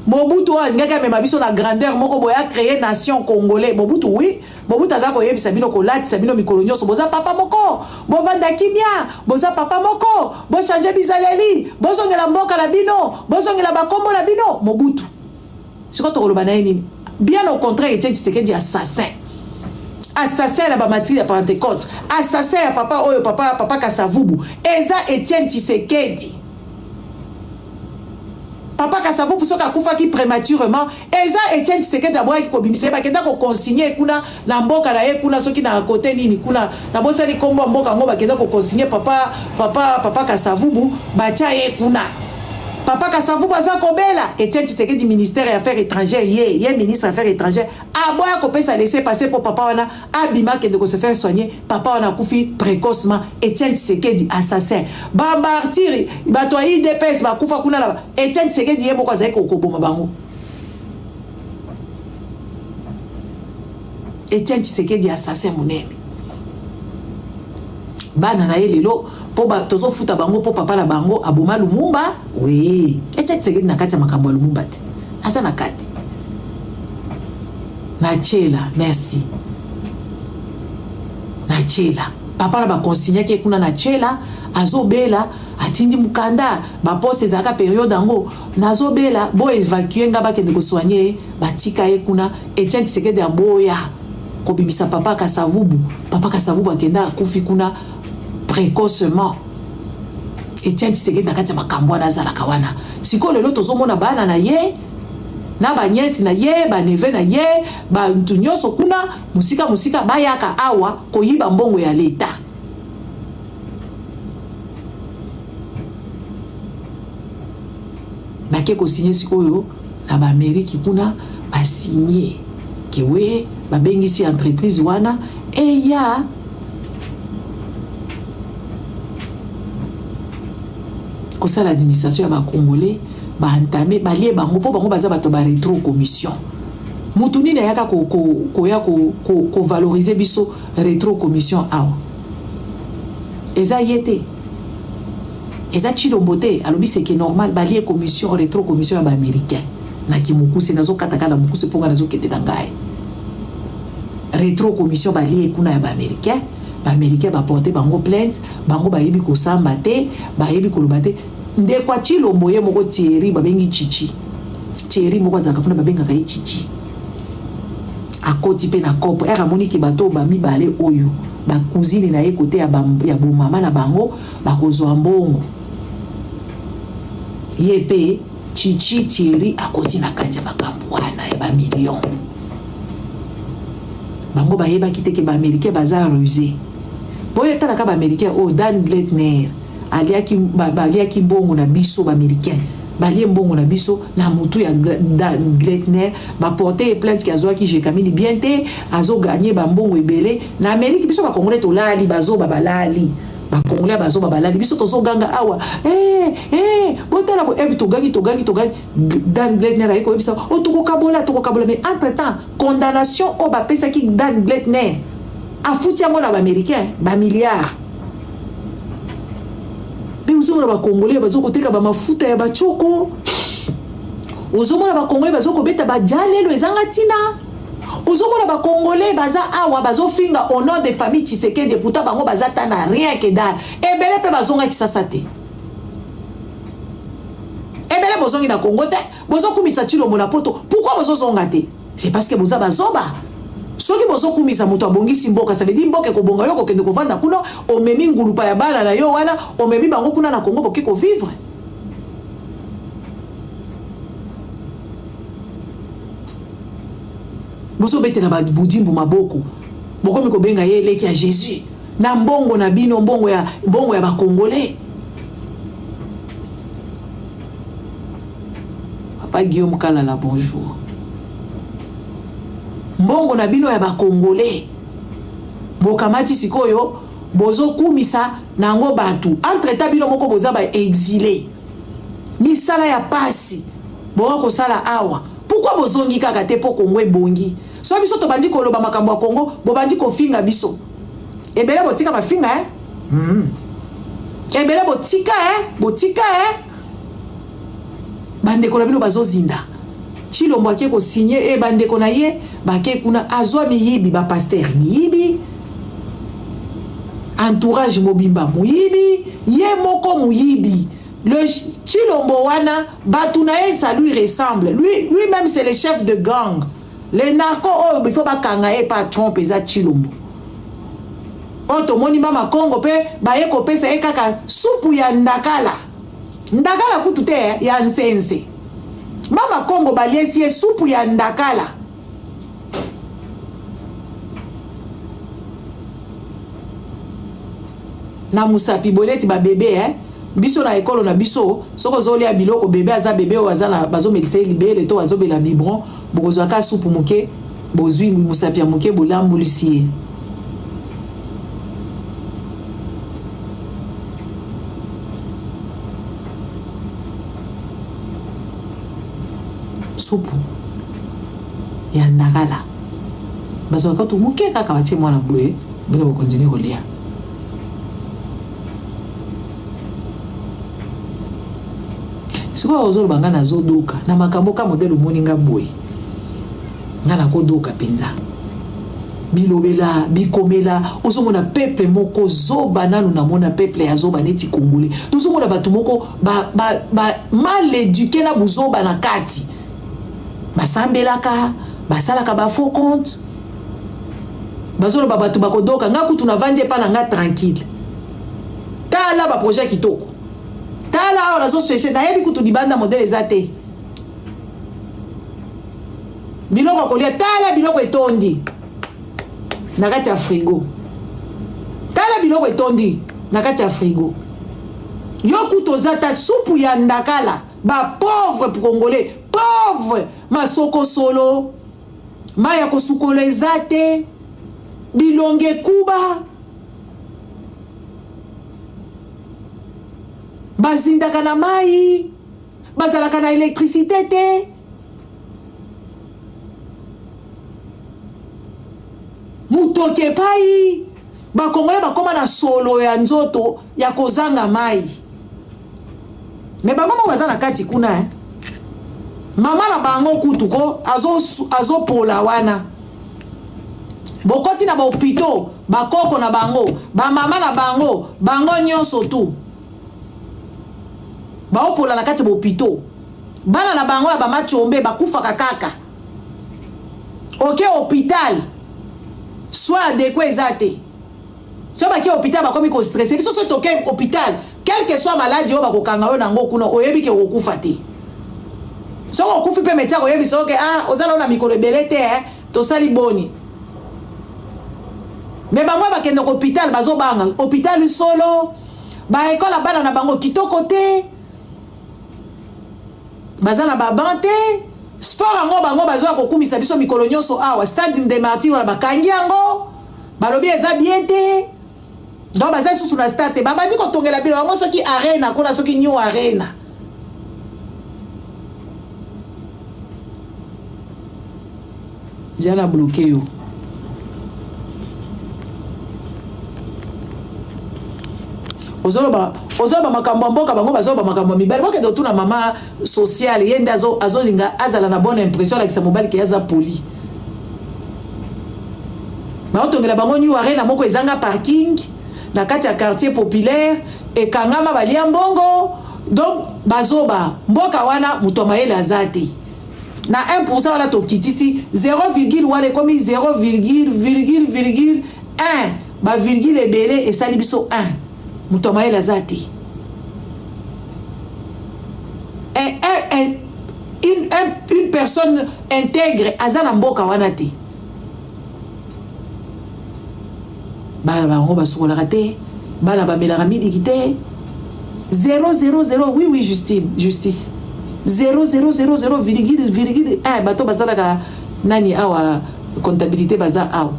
Mobutu a ngaka me mabiso na grandeur moko boya créer nation congolais. Mobutu oui, Mobutu azako yebi sabino kolati sabino mikolonyo so boza papa moko, bo vanda kimia, boza papa moko, bo changer bizaleli, bo zongela mboka na bino, bo zongela bakombo na bino. Mobutu. Siko to koloba na nini? Bien au contraire, Etienne Tshisekedi assassin. Assassin la matri ya Pentecôte. Assassin ya papa oyo papa Kasavubu. Eza Etienne Tshisekedi. Papa Kasavubu soka kufa ki prématurément. Eza Etienne Tshisekedi aboya ki kobimise ba kenda ko consigner kuna na mboka na ye kuna soki na côté nini kuna na bosali kombo mboka ngo ba kenda ko consigner papa Kasavubu bacha ye kuna. Papa Kasavubu aza kobela Etienne Tshisekedi ministère des affaires étrangères ye ministre des affaires étrangères aboya ko pesa laisser passer pour papa wana abima kende ko se faire soigner papa wana kufi précocement Etienne Tshisekedi assassin ba martyr ba to IDPS ba kufa kuna la Etienne Tshisekedi ye moko azai ko koboma bango Etienne Tshisekedi assassin monene bana na ye lelo po ba tozo futa bango po papa la bango aboma Lumumba oui Etienne Tshisekedi na kati ya makambo ya Lumumba te asa na kati na chela merci na chela papa la ba consigner ki kuna na chela azobela atindi mukanda ba poste ezaka période ango nazobela bo évacuer nga ba kende ko soigner batika ye kuna Etienne Tshisekedi aboya kobimisa papa Kasavubu akenda akufi kuna précocement Etienne Tshisekedi na kati ya makambo wana azalaka wana siko lelo tozomona bana na ye na banyesi na ye baneve na ye bantu nyonso kuna musika bayaka awa koyiba mbongo ya leta bake kosigner sikoyo na baameriki kuna basigner kewe babengisi entreprise wana eya kosala l'administration ya ba congolais ba entamé ba lié bango po bango baza bato ba rétro commission mutu nini yaka ko valoriser biso rétro commission awa eza yete eza chilombote alobi c'est que normal ba lié commission rétro commission ya ba américain na kimukuse nazo kataka na mukuse ponga nazo kete dangai rétro commission ba lié kuna ya ba américain Américain va porter bango plainte bango ba yebi ko samba te ba yebi ko lobate nde kwa Chilombo ye moko Thierry babengi Thierry moko azaka kuna babenga ka chichi akoti pe na kopo era moniki bato ba mibale oyo ba cousine na ye côté ya bo mama na bango ba kozwa mbongo ye pe chichi Thierry akoti na kati ya makambo wana ya ba million bango ba yeba kiteke ba américain baza rusé boye tala ka ba américain o Dan Gletner aliaki mbongo na biso ba américain balie mbongo na biso na mutu ya Dan Gletner ba porter plainte ki azwa ki jekamini bien te azo gagner ba mbongo ebele na Amérique biso ba congolais to lali bazo ba balali ba congolais bazo ba balali biso tozo ganga awa botala bo ebi to gangi Dan Gletner ayeko ebisa o to kokabola mais entre temps condamnation o ba pesa ki Dan Gletner afuti yango na ba américain ba milliards mais uzomona ba congolais bazo koteka ba mafuta ya ba choko uzomona ba congolais bazo kobeta ba jalelo ezanga tina uzomona ba congolais baza awa bazo finga au nom des familles Tshisekedi pourtant bango baza tana rien que dalle ebele pe bazonga kisasa te ebele bozongi na Congo te bozo kumisa Chilombo na poto pourquoi bozo zonga te c'est parce que boza bazoba soki bozo kumisa muto abongisi mboka ça veut dire mboka ko bonga yo ko kende ko vanda kuna o memi ngulupa ya bala na yo wana o memi bango kuna na Congo boke ko vivre bozo bete na ba budimbu maboko boko mi ko benga ye leki ya Jésus na mbongo na bino mbongo ya ba congolais Papa Guillaume Kalala bonjour mbongo na bino ya ba congolais bokamati sikoyo bozo kumisa nango batu entre temps bino moko boza ba exilé misala ya pasi boko kosala awa pourquoi bozongi kaka te po Kongo ebongi so biso to bandi koloba makambo ya Kongo bo bandi ko finga biso ebele botika ba finga ebele botika botika bande kola bino bazo zinda Chilombo ake ko signer e bande ko na ye ba ke kuna azwa miyibi ba pasteur miyibi entourage mobimba muyibi ye moko muyibi. Le Chilombo wana Batunae, ça lui ressemble. Lui-même c'est le chef de gang. Les narcos, oh, il faut pas kangae pas tromper ça Chilombo. Oh, to moni mama Congo pe ba ye ko pesa e kaka supu ya ndakala. Ndakala kutute ya nsense. Mama Congo baliesi supu ya ndakala. Na musapi boleti ba bébé biso na école na biso soko zolia biloko bébé aza bébé o aza na bazo médecin libéré to azo bela biberon bokozwa ka supu muke bozwi musapi ya muke bolambulisier. Supu ya ndakala bazo ka tu muke kaka batie mwana bleu bino ko continuer kolia. Siko ozolo banga na zodoka na makambo ka modelo moninga boy ngana ko doka penza bilobela bikomela ozomona peuple moko zoba nanu na mona peuple ya zoba neti congolais tozomona batu moko ba mal éduqué na buzoba na kati basambelaka basalaka ba faux compte bazolo babatu bakodoka nga kutu na vanje pa na nga tranquille tala ba projet kitoko tala on a zo chercher na yebi kutu libanda modèle ezate biloko kolia tala biloko etondi na kati ya frigo tala biloko etondi na kati ya frigo yo kutu ozata supu ya ndakala ba pauvre congolais pauvre masoko solo maya kosukola ezate bilonge kuba bazindaka na mai bazalaka na électricité te mutoke pai bakongole bakoma na solo ya nzoto ya kozanga mai me bamama baza na kati kuna mama na bango kutuko azo pola wana bokoti na baopito bakoko na bango bamama na bango nyonso tu baopola na kati bopito bana na bango ya bamachombe bakufaka kaka oke hôpital soit adéquat ezate so baki hôpital bakomi ko stressé biso so toke hôpital quel que soit maladie o bakokanga yo nango kuna oyebi ke okufa te so okufi pe métier oyebi so ke ozala na mikolo ebele te to sali boni mais bango bakende ko hôpital bazobanga hôpital solo ba école bana na bango kitoko te bazana babante sport ango bango bazwa kokumisa biso mikolo nyonso awa stade de martyr wala bakangi yango balobi eza bien te donc baza susu na stade babandi kotongela bilo bango soki arena kona soki new arena jana bloqué yo ozoloba makambo mboka bango bazoba makambo mibali boke do tuna mama social yende azolinga azala na bonne impression la kisa mobali ke aza poli ba otongela bango new arena moko ezanga parking na kati ya quartier populaire e kangama balia mbongo donc bazoba mboka wana muto mayele azate na 1% wala to kitisi 0, wale komi 0,1 ba virgule ebele esali biso 1 muto mayele azate une personne intègre azana mboka wana te bana bango basukolaka te bana bamelaka midiki te 0,00 oui justice 0,000,1 bato bazalaka nani awa comptabilité baza awa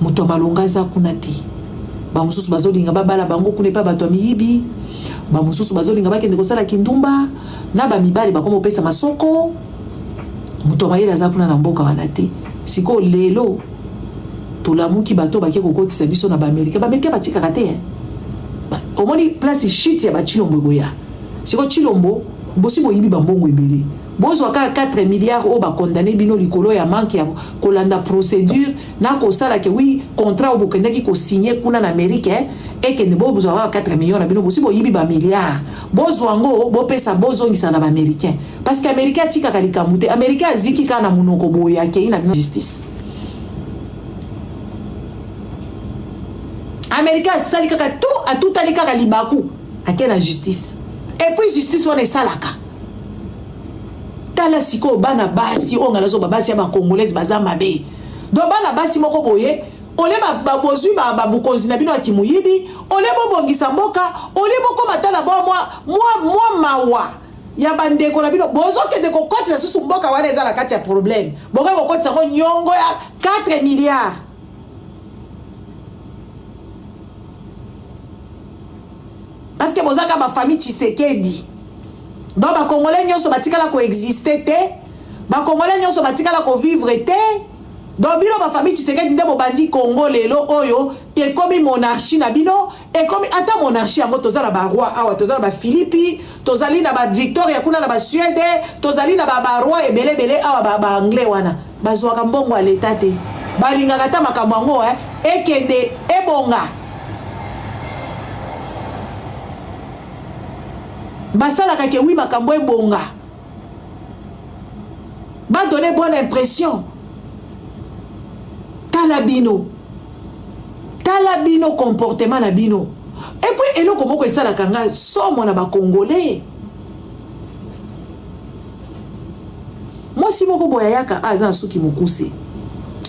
muto malonga za kuna te bamususu bazolinga babala bango kuna pa bato miyibi bamususu bazolinga bakende kosala kindumba na bamibali bakoma opesa masoko muto mayela za kuna na mboka wana te siko lelo tolamuki bato bake kokotisa biso na baamerika batikaka te omoni place shit ya bachilombo goya siko chilombo bosi boyibi bambongo ebele bozwa ka 4 milliards o ba condamné bino likolo ya manque ya kolanda procédure na ko sala ke oui contrat o bokendaki ko signer kuna na Amérique et que ne bozwa 4 millions na bino bosi boyibi ba milliards bozwa ngo bo pesa bozongisa na ba américain parce que américain tika kalikamute américain aziki kana munoko boya ke ina justice américain sali kaka tout ali kaka libaku ake na justice et puis justice on est salaka tala siko bana basi onga nazo babasi ya ba congolaise bazama be do bana basi moko boye ole ba bozui ba bukonzi na bino akimuyibi ole bo bongisa mboka ole bo komata na bo moi mawa ya bandeko na bino bozo ke de kokoti susu mboka wana eza na kati ya problème boka kokoti ko nyongo ya 4 milliards parce que bozaka ba famille Tshisekedi donc ba congolais nyonso batikala ko exister te ba congolais nyonso batikala ko vivre te donc bino ba famille Tshisekedi ndebo bandi Congo lelo oyo e komi monarchie na bino e komi ata monarchie yango tozala ba roi awa tozala ba Philippi tozali na ba Victoria kuna na ba Suède tozali na ba roi ebele bele awa ba anglais wana bazwaka mbongo ya leta te balingaka ta makambo yango ekende ebonga basala kake oui makambo ebonga ba donner bonne impression tala bino comportement na bino et puis eloko moko esala kanga somo na ba congolais moi si moko boya yaka aza suki mokuse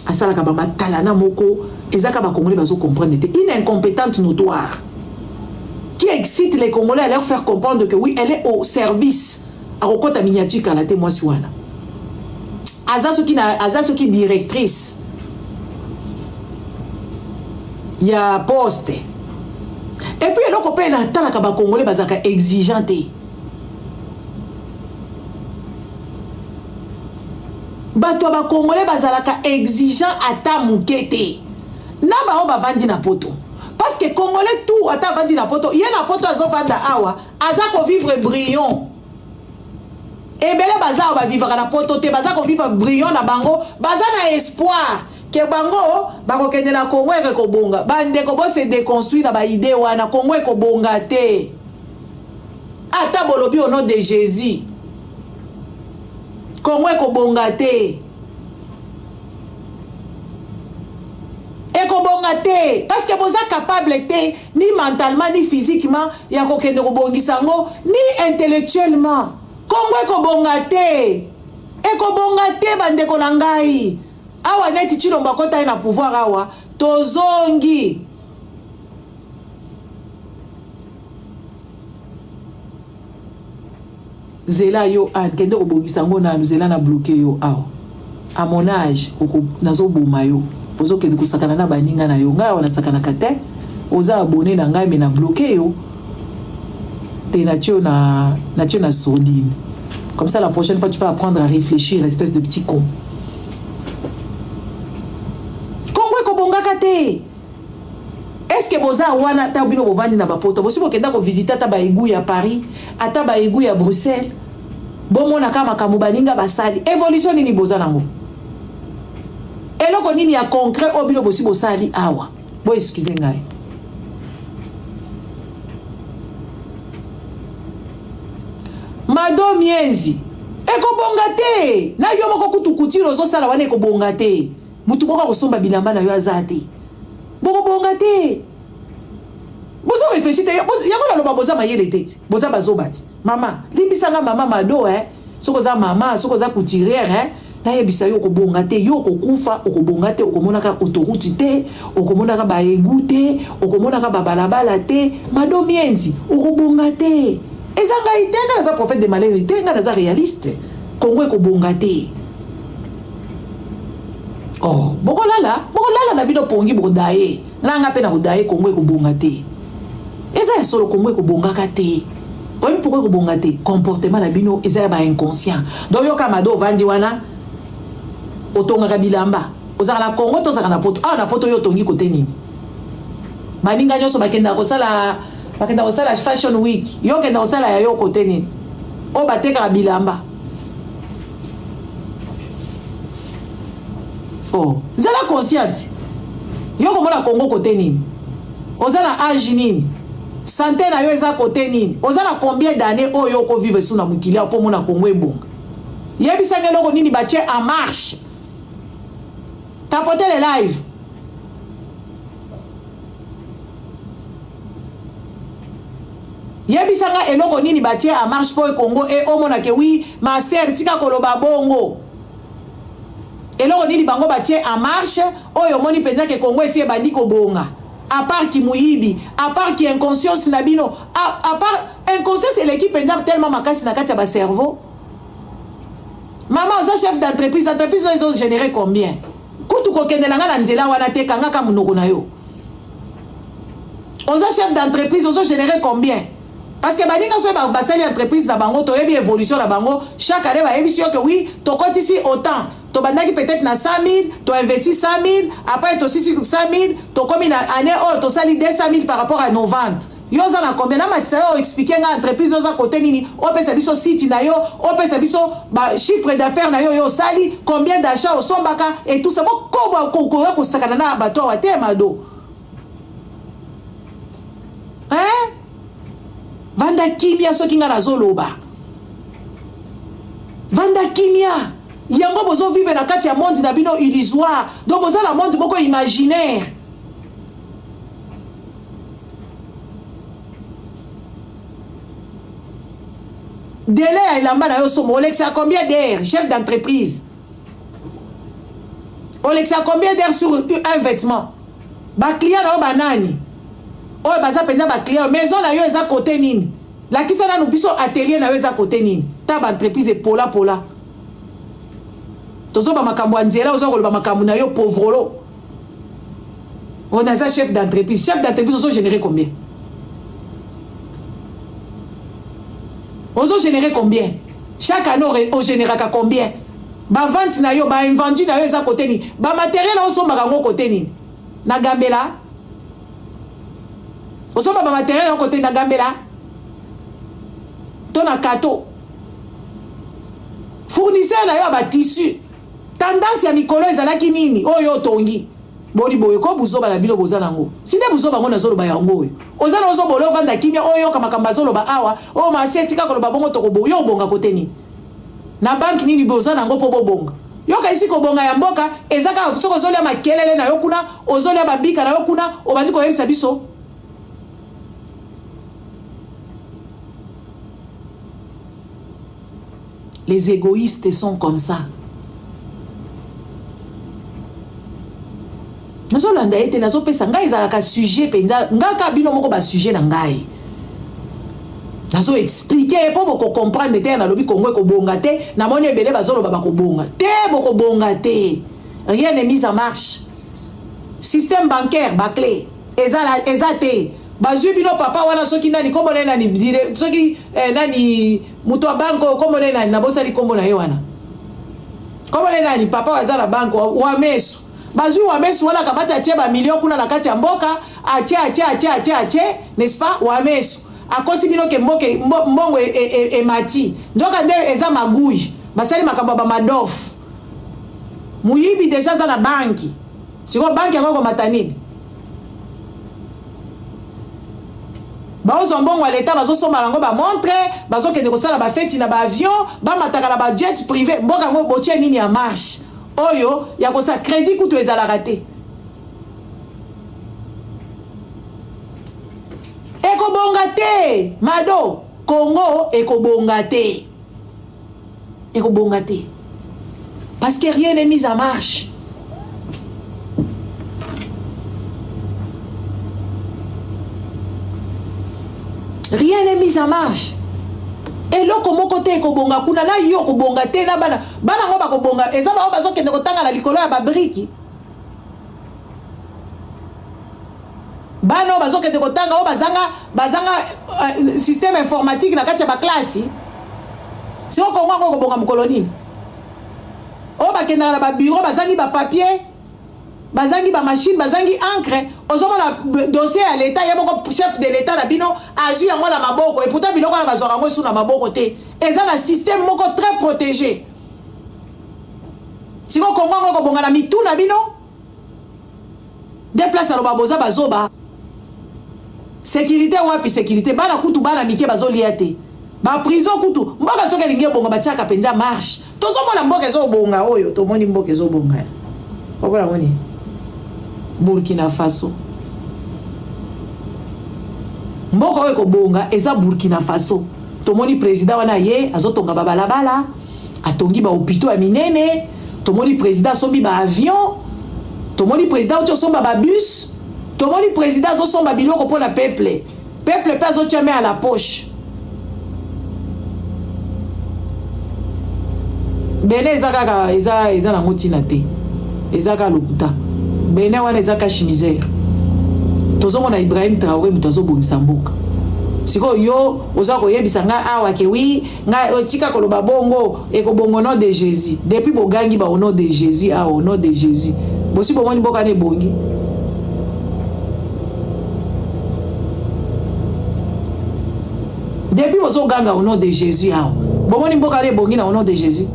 asala ka ba matala na moko ezaka ba congolais bazo comprendre une incompétente notoire qui excite les Congolais à leur faire comprendre que oui, elle est au service. À Rokota Miniature Kanate Mwasiwana. Azasu qui directrice. Il y a poste. Et puis, il y a un peu de temps que les Congolais sont exigeants. Bato ba Congolais sont exigeants à ta moukete. Naba on va vendre na poto. Parce que Congolais tout ata vandi na poto yena poto azo vanda awa azako vivre brillant et bele baza ba vivre na poto te bazako vivre brillant na bango baza na espoir que bango bako kende na Congo ko bonga bande ko bo se déconstruire na ba idée wana Congo ko bonga te ata bolobi au nom de Jésus Congo ko bonga te ekobonga te parce que boza capable te ni mentalement ni physiquement ya kokende kobongisa ngo ni intellectuellement Kongo ekobonga te bandeko na ngai awa neti Tshilombo kota na pouvoir awa tozongi zela yo kende kobongisa ngo na zela na bloquer yo awa à mon âge nazo boma yo ozo ke kusakana na baninga na yo nga wana sakana kate oza abonné na ngai me na bloqué yo pe na tio na sordine comme ça la prochaine fois tu vas apprendre à réfléchir espèce de petit con Congo ko bonga kate est-ce que boza wana ta bino bovandi na bapoto bosi bokenda ko visiter ta ba égout ya Paris ata ba égout ya Bruxelles bomona kama kamubaninga basali évolution nini boza nango eloko nini ya concret obilo bosi bosali awa bo excusez ngai mado miezi ekobonga te na yo moko kutukutiro zo sala wana ekobonga te mutu moko kosomba bilamba na yo azate boko bonga te bozo réfléchir te yango na loba boza mayele tete boza bazobati mama limbisanga mama mado soko za mama soko za couturière na yebisa yo okobonga te yo okokufa okobonga te okomonaka autoroute te okomonaka ba égout te okomonaka ba balabala te mado mienzi okobonga te ezanga itenga na za prophète de malheur itenga na za réaliste Congo ekobonga te oh bokolala na bino pongi bodaye nanga pe na bodaye Congo ekobonga te eza ya solo Congo ekobongaka te pourquoi ekobonga te comportement na bino eza ya ba inconscient donc yo kamado vandi wana otongaka bilamba ozaka na Congo tozaka na poto na poto yo tongi kote nini baninga nyonso bakenda kosala fashion week yo kenda kosala ya yo kote nini o bateka bilamba. Oh, zala consciente. Yo komona Congo côté nini? Ozana âge nini? Santé na yo eza côté nini? Ozana combien d'années oyo ko vivre sous na mukilia po mona Congo ebonga. Yebisa ngeloko nini batie en marche. Tapotez les lives. Yebisanga eloko nini batie en marche pour Congo et omona ke oui ma sœur tika koloba bongo. Eloko nini bango batie en marche oyo moni penza ke Congo esi ebandi ko bonga. À part qui muyibi, à part qui inconscience nabino, à part inconscience et l'équipe penza tellement makasi na kati ya ba cerveau. Maman oza chef d'entreprise, entreprise ils ont généré combien? Kutu kokende na ngana nzela wana te kanga ka munoko na yo. Oza chef d'entreprise, ils ont généré combien? Parce que badinga so ba basali entreprise na bango to yebi évolution na bango chaque année ba yebi sûr que oui to compte ici autant to bandaki peut-être na 100 000 to investi 100 000 après to 100 000 to comme une année oh to sali 200 000 par rapport à nos ventes yo za na combien na matisa yo expliquer nga entreprise yo za côté nini o pesa biso site na yo o pesa biso ba chiffre d'affaires na yo yo sali combien d'achats au sombaka et tout ça ko ko sakana na bato wa tema do hein. Vanda kimia soki nga nazoloba. Vanda kimia. Yango bozo vive na kati ya monde na bino illusoire. Donc bozo na monde boko imaginaire. Délai à ilamba na yo somo. Olex a combien d'heures? Chef d'entreprise. Olex a combien d'heures sur un vêtement? Ba client na yo banani. Oh baza penza ba client maison na yo eza côté nini la kisana no biso atelier na yo eza côté nini ta ba entreprise pola tozo ba makambo anzela ozo koloba makambo na yo pauvrolo on a ça chef d'entreprise ozo générer combien chaque année on génère combien ba vente na yo ba invendu na yo eza côté nini ba matériel na oso makango côté nini na Gambela. Osoba ba matériel côté na Gambela. Ton akato. Fournisseur na yo ba tissu. Tendance ya mikolo ezalaki nini? Oyo tongi. Bodi boye ko buzoba na bilo boza nango. Sinde buzoba ngona zolo ba yango. Ozana ozobo lo vanda kimia oyo kama kamba zolo ba awa. O ma setika ko ba bongo to ko boyo bonga côté ni. Na bank nini boza nango po bonga. Yo ka isi ko bonga ya mboka ezaka soko zolia makelele na yo kuna ozolia bambika na yo kuna obandi ko yebisa biso. Les égoïstes sont comme ça. Nazo landa ete nazo pesa ngai ezalaka sujet penza ngaka bino moko ba sujet na ngai. Nazo expliquer po boko comprendre te na lobi Congo ko bonga te na moni ebele bazolo baba ko bonga. Te boko bonga te. Rien n'est mis en marche. Système bancaire bâclé. Ezate. Bazui bino papa wana soki nani kombo nani dire soki nani muto wa banko kombo nani na bosa li kombo na ye wana kombo nani papa wa zala banko wa mesu bazui wa mesu wana kabata atie ba million kuna na kati ya mboka atie n'est-ce pas wa mesu akosi bino ke mboke mbongo mati ndoka nde eza magui basali makamba ba madof muyibi deja za na banki siko banki yango matanini. Baozo mbongo à l'état bazo soma lango ba montre bazo kende ko sala ba fête na ba avion ba mataka na ba jet privé mboka ngo botie nini ya marche oyo ya ko sa crédit kutu ezala raté eko bonga te mado Congo eko bonga te parce que rien n'est mis en marche. Rien n'est mis en marche. Et là, comme côté kobonga kuna na yo kobonga te na bana ngo ba kobonga ezaba ba zo kende kotanga la likolo ya ba briki. Bana ba zo kende kotanga o bazanga système informatique na kati ya ba classe. Si on kongo kobonga mukoloni. O ba kenda na ba bureau bazangi ba papier. bazangi ba machine bazangi encre ozoma la dossier à l'état ya moko chef de l'état na bino azu yango na maboko et pourtant biloko na bazwaka ngo sous na maboko te eza na système moko très protégé siko kongo ngo bonga na mitu na bino des places na loba boza bazoba sécurité wapi sécurité bana kutu bana mike bazolia te ba prison kutu mboka soka lingi bonga batiaka penza marche tozomona mboka ezo bonga oyo tomoni mboka ezo bonga okola moni Burkina Faso mboka oyo ko bonga eza Burkina Faso tomoni président wana ye azotonga babalabala atongi ba hôpitaux ya minene tomoni président sombi ba avion tomoni président oyo somba ba bus tomoni président azo somba biloko pona peuple pe azo tiame à la poche bene ezaka eza na motina te ezaka lokuta bene wana ezaka chimisère tozomona Ibrahim Traoré mutu azobongisa mboka siko yo oza koyebisa nga awa ke wi nga tika koloba bongo ekobongo nom de Jésus depuis bogangi ba au nom de Jésus au nom de Jésus bosi bomoni mboka ne bongi depuis bozo ganga au nom de Jésus bomoni mboka ne bongi na au nom de Jésus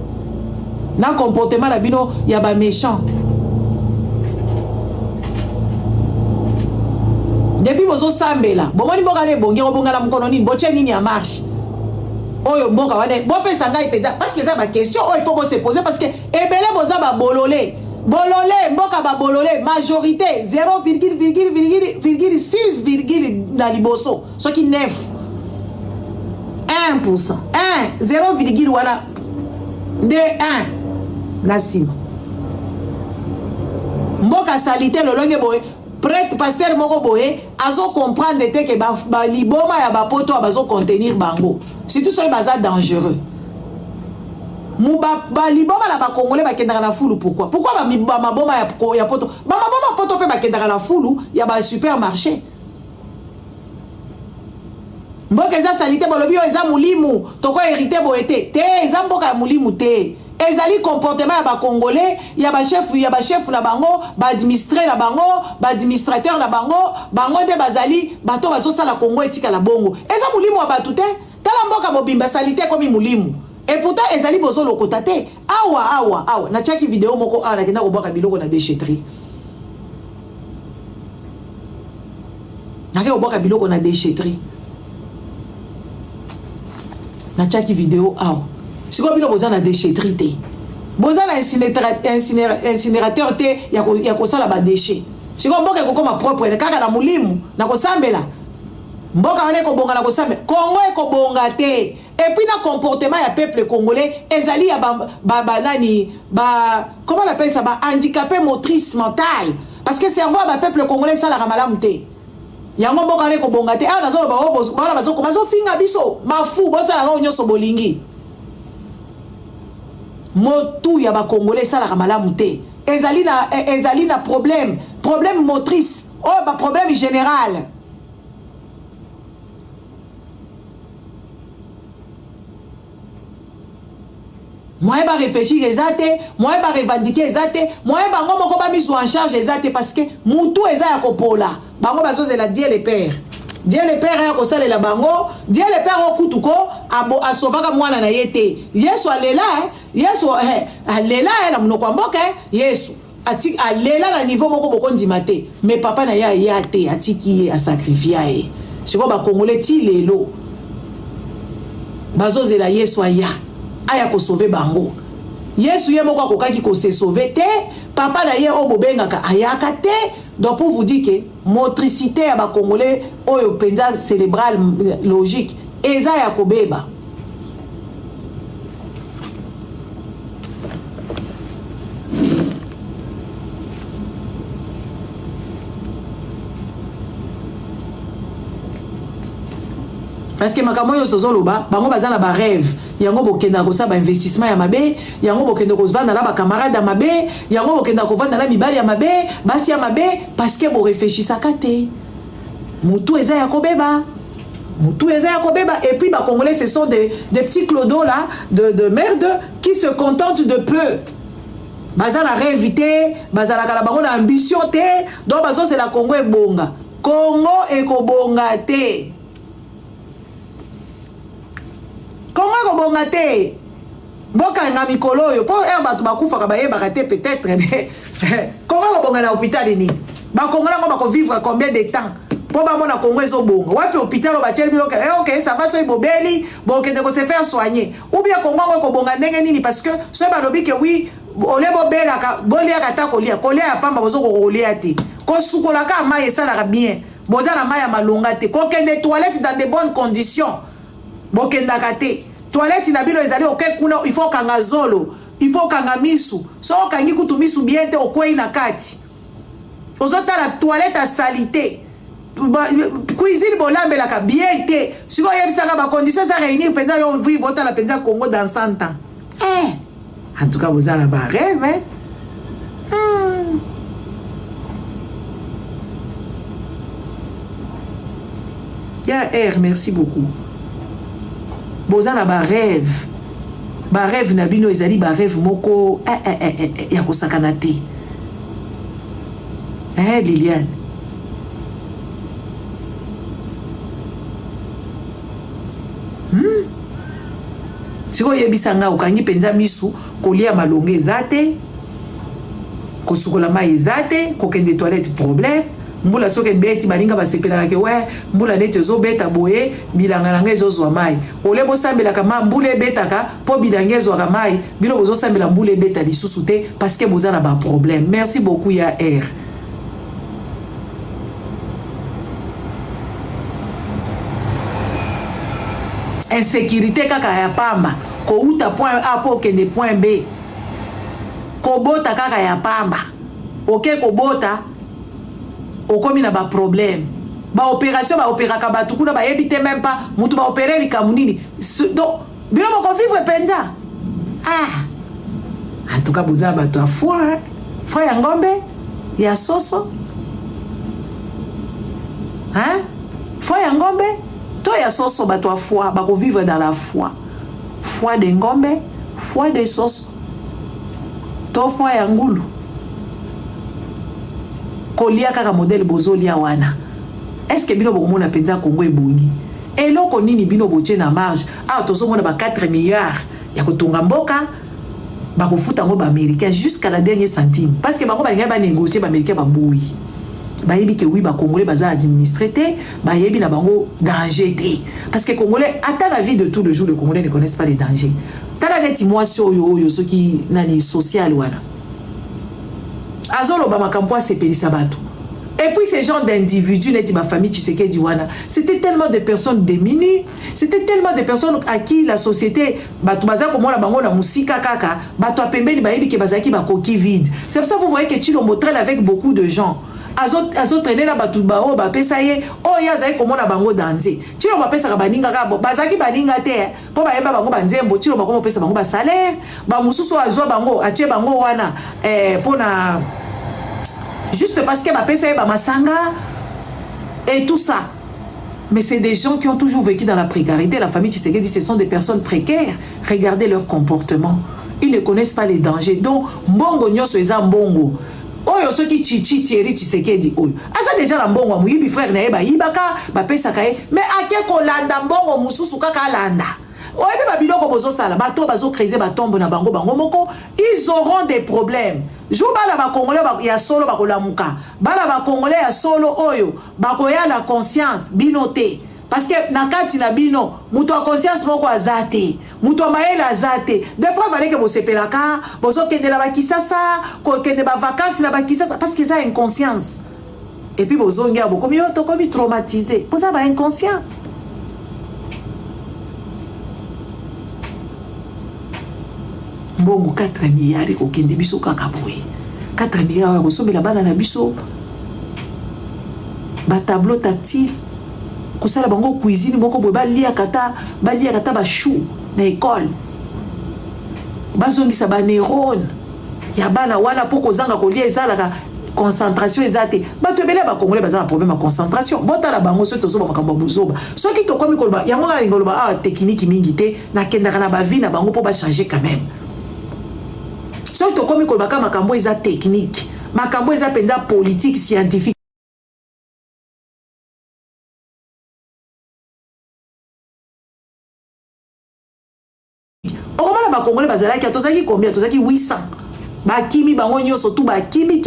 na comportement la bino ya ba méchant depuis bozo sambela bomoni mboka ne bongi obonga la mkono nini boche nini ya marche oyo mboka wane bopesa ngai peza parce que ça ba question il faut se poser parce que ebele boza ba bololé mboka ba bololé majorité 0,6 na liboso ce qui 9 1% 0, voilà de 1 na sima mboka salité lolonge boye prêtre pasteur moko boye azo comprendre te que ba liboma ya ba poto bazo contenir bango surtout soy baza dangereux ba liboma na ba congolais ba kendaka na fulu pourquoi ba maboma ya poto ba maboma poto pe ba kendaka na fulu ya ba supermarché mboka eza salité bolobi eza mulimu toko hérité boete te eza mboka ya mulimu te ezali comportement ya ba congolais ya ba chef na bango ba administrer na bango ba administrateur na bango de bazali bato bazo sala Congo etika la bongo eza mulimu wa batu te tala mboka mobimba salité komi mulimu et pourtant ezali bozo lokota te awa na chaki vidéo moko na kenda ko boka biloko na déchetterie na ke ko boka biloko na déchetterie na chaki vidéo siko bino boza na déchetterie te boza na incinérateur te ya kosala ba déchet siko mboka ekokoma propre kaka na mulimu na kosambela mboka wana ekobonga na kosambela Congo ekobonga te et puis na comportement ya peuple congolais ezali ya comment on appelle ça ba handicapé motrice mentale parce que cerveau ba peuple congolais sala malamu te yango mboka ne ko bonga te nazolo ba bazo finga biso mafu bosala ngo nyoso bolingi motu ya ba congolais sala malamu te ezali na problème motrice ba problème général moi ba réfléchir ezate moi ba revendiquer ezate moi ba ngo moko ba mise en charge ezate parce que mutu eza ya kopola bango bazozela Dieu le Père ya kosalela bango Dieu le Père okutuko asovaka mwana na yete Yesu alela na munoko mboka Yesu ati alela na niveau moko boko ndima te mais papa na ya te atiki a sacrifier siko ba congolais ti lelo bazozela Yesu aya ko sauver bango Yesu ye moko akokaki ko se sauver te papa na ye obobengaka ayaka te donc pour vous dire que motricité ya ba congolais oyo penza cérébral logique eza ya kobeba parce que makamoyo sozoloba bango bazana ba rêve yango bokenda ko sa ba investissement ya mabe yango bokenda ko vanda la ba camarade ya mabe yango bokenda ko vanda la mibali ya mabe basi ya mabe parce que bo réfléchissa kate mutu eza ya kobeba et puis ba congolais ce sont des petits clodos là de merde qui se contentent de peu baza na rêve te, baza na bango na ambition te, donc bazo c'est la Congo ebonga. Congo ekobonga te. Congo ekobonga te. Mboka nga mikolo yo, po bato bakufaka bayebaka te peut-être, mais Congo ekobonga na hôpital ni. Ba Congo na bako vivre combien de temps? Po ba mona Congo ezobonga. Wapi hôpital ba biloka, OK, ça va so ibobeli, bon que de se faire soigner. Ou bien Congo ekobonga ndenge nini parce que so ba lobi que oui, ole bobela ka bolia kata kolia, kolia ya pamba bozo ko kolia te. Ko sukola ka mai esala bien. Boza na mai ya malonga te. Ko kende toilette dans de bonnes conditions. Bo kenda kate. Toilette na bino ezali OK kuna il faut kanga zolo, il faut kanga misu. So kangi kutu misu bien te okwei na kati. Ozota la toilette à salité. Cuisine bolambela ka bien te. Siko yebisanga ba conditions ça réunir penza yo vivre la penza Congo dans 100 ans. En tout cas vous avez un rêve, hein? Ya R, merci beaucoup. Vous avez un rêve. Ba rêve na bino ezali ba rêve moko ya kosakana te. Liliane. Siko yebisanga ukangi penza misu kolia malonge ezate kosukola mai ezate kokende toilette problème mbula soke beti balinga basepela ke ouais mbula neti zo beta boye bilanga nanga ezozwa mai ole bosambela kama mbula ebetaka po bilanga ezwa mai bilo bozosambela mbula ebeta lisusu te parce que bozana ba problème. Merci beaucoup ya R. Insécurité kaka ya pamba ko uta point A po kende point B ko bota kaka ya pamba OK ko bota okomi na ba problème ba opération ba opéraka batu kuna ba yebite même pas mutu ba opérer likamunini donc bilo mo vivre penza en tout cas boza batu a foi ya ngombe ya soso foi ya ngombe to ya soso bato a foi bako vivre dans la foi de ngombe foi de soso to foi ya ngulu kolia kaka modèle bozolia wana est-ce que bino bokomona penza Congo ebongi eloko nini bino botie na marge tozomona ba 4 milliards ya kotonga mboka bakofuta ngo ba américain jusqu'à la dernière centime parce que bango balinga ba négocier ba américain ba boui bayebi ke oui ba congolais baza administré te bayebi na bango danger te parce que congolais attend la vie de tout le jour, les congolais ne connaissent pas les dangers tala neti mwasi oyo soki nani social wana azolo ba makampo sepelisa bato. Et puis ces gens d'individus neti ma famille Tshisekedi wana, c'était tellement de personnes démunies, c'était tellement de personnes à qui la société bato baza komona bango na musika kaka bato apembeli bayebi ke bazaki bakoki vide. C'est pour ça que vous voyez que Tshilombo traîne avec beaucoup de gens. Azo traîner la batu bao ba pesa ye ya zai komona bango danze Tshilombo pesa ka baninga ka bazaki baninga te po ba yeba bango banzembo Tshilombo komo pesa bango ba salaire ba mususu azwa bango atie bango wana pona juste parce que ba pesa ye ba masanga et tout ça. Mais c'est des gens qui ont toujours vécu dans la précarité. La famille Tshisekedi, ce sont des personnes précaires. Regardez leur comportement, ils ne connaissent pas les dangers. Donc mbongo nyoso eza mbongo oyo soki chichi Thierry Tshisekedi oyo asa déjà la mbongo muyibi frère na ye ba yibaka ba pesa kae mais ake ko landa mbongo mususu kaka landa oyebi ba biloko bozo sala bato bazo creuser ba tombe na bango moko ils auront des problèmes. Jo bala ba congolais ya solo ba kolamuka bala ba congolais ya solo oyo ba koya la conscience binoté. Parce que nakati na bino mutu a conscience moko azate mutu a maele azate de preuve avec que bosse pelaka bozo kende la bakisasa ko kende ba vacances na bakisasa parce qu'ils ont inconscience et puis bozo ngia boko mi to komi traumatisé boza ba inconscient. Mbongo 4 milliards ko kende biso kaka boye 4 milliards ko sombela bana na biso ba tableau tactile kosala bango cuisine moko boye balia kata ba chou na école bazongisa ba neurone ya bana wana poko zanga kolia ezalaka concentration ezate bato ebele ba congolais baza na problème de concentration botala bango so tozo ba makambo buzoba soki to komi koloba yango na lingoloba technique mingi te na kendaka na ba vie na bango po ba changer quand même soki tokomi kolobaka makambo eza technique makambo eza penza politique scientifique okomona bakongole bazalaki tozalaki combien tozalaki 800 bakimi bango nyonso tu bakimi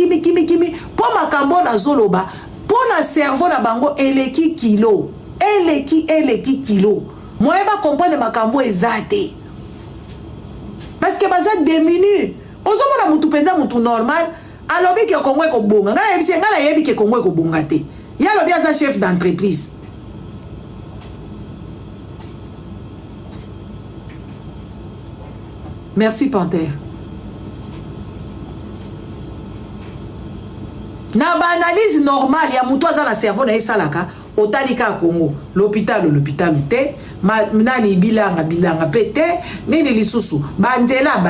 po makambo na zoloba po na cerveau na bango eleki kilo eleki kilo moye ba comprendre makambo ezate parce que baza diminu ozomona mutu penza mutu normal alobi ke Kongo ko bonga ngana yebi ke Kongo ko bonga te ya lobi aza chef d'entreprise merci Panthère na ba analyse normale ya mutu aza na cerveau na esalaka otalika Congo l'hôpital te nani bilanga pete nini lisusu banzela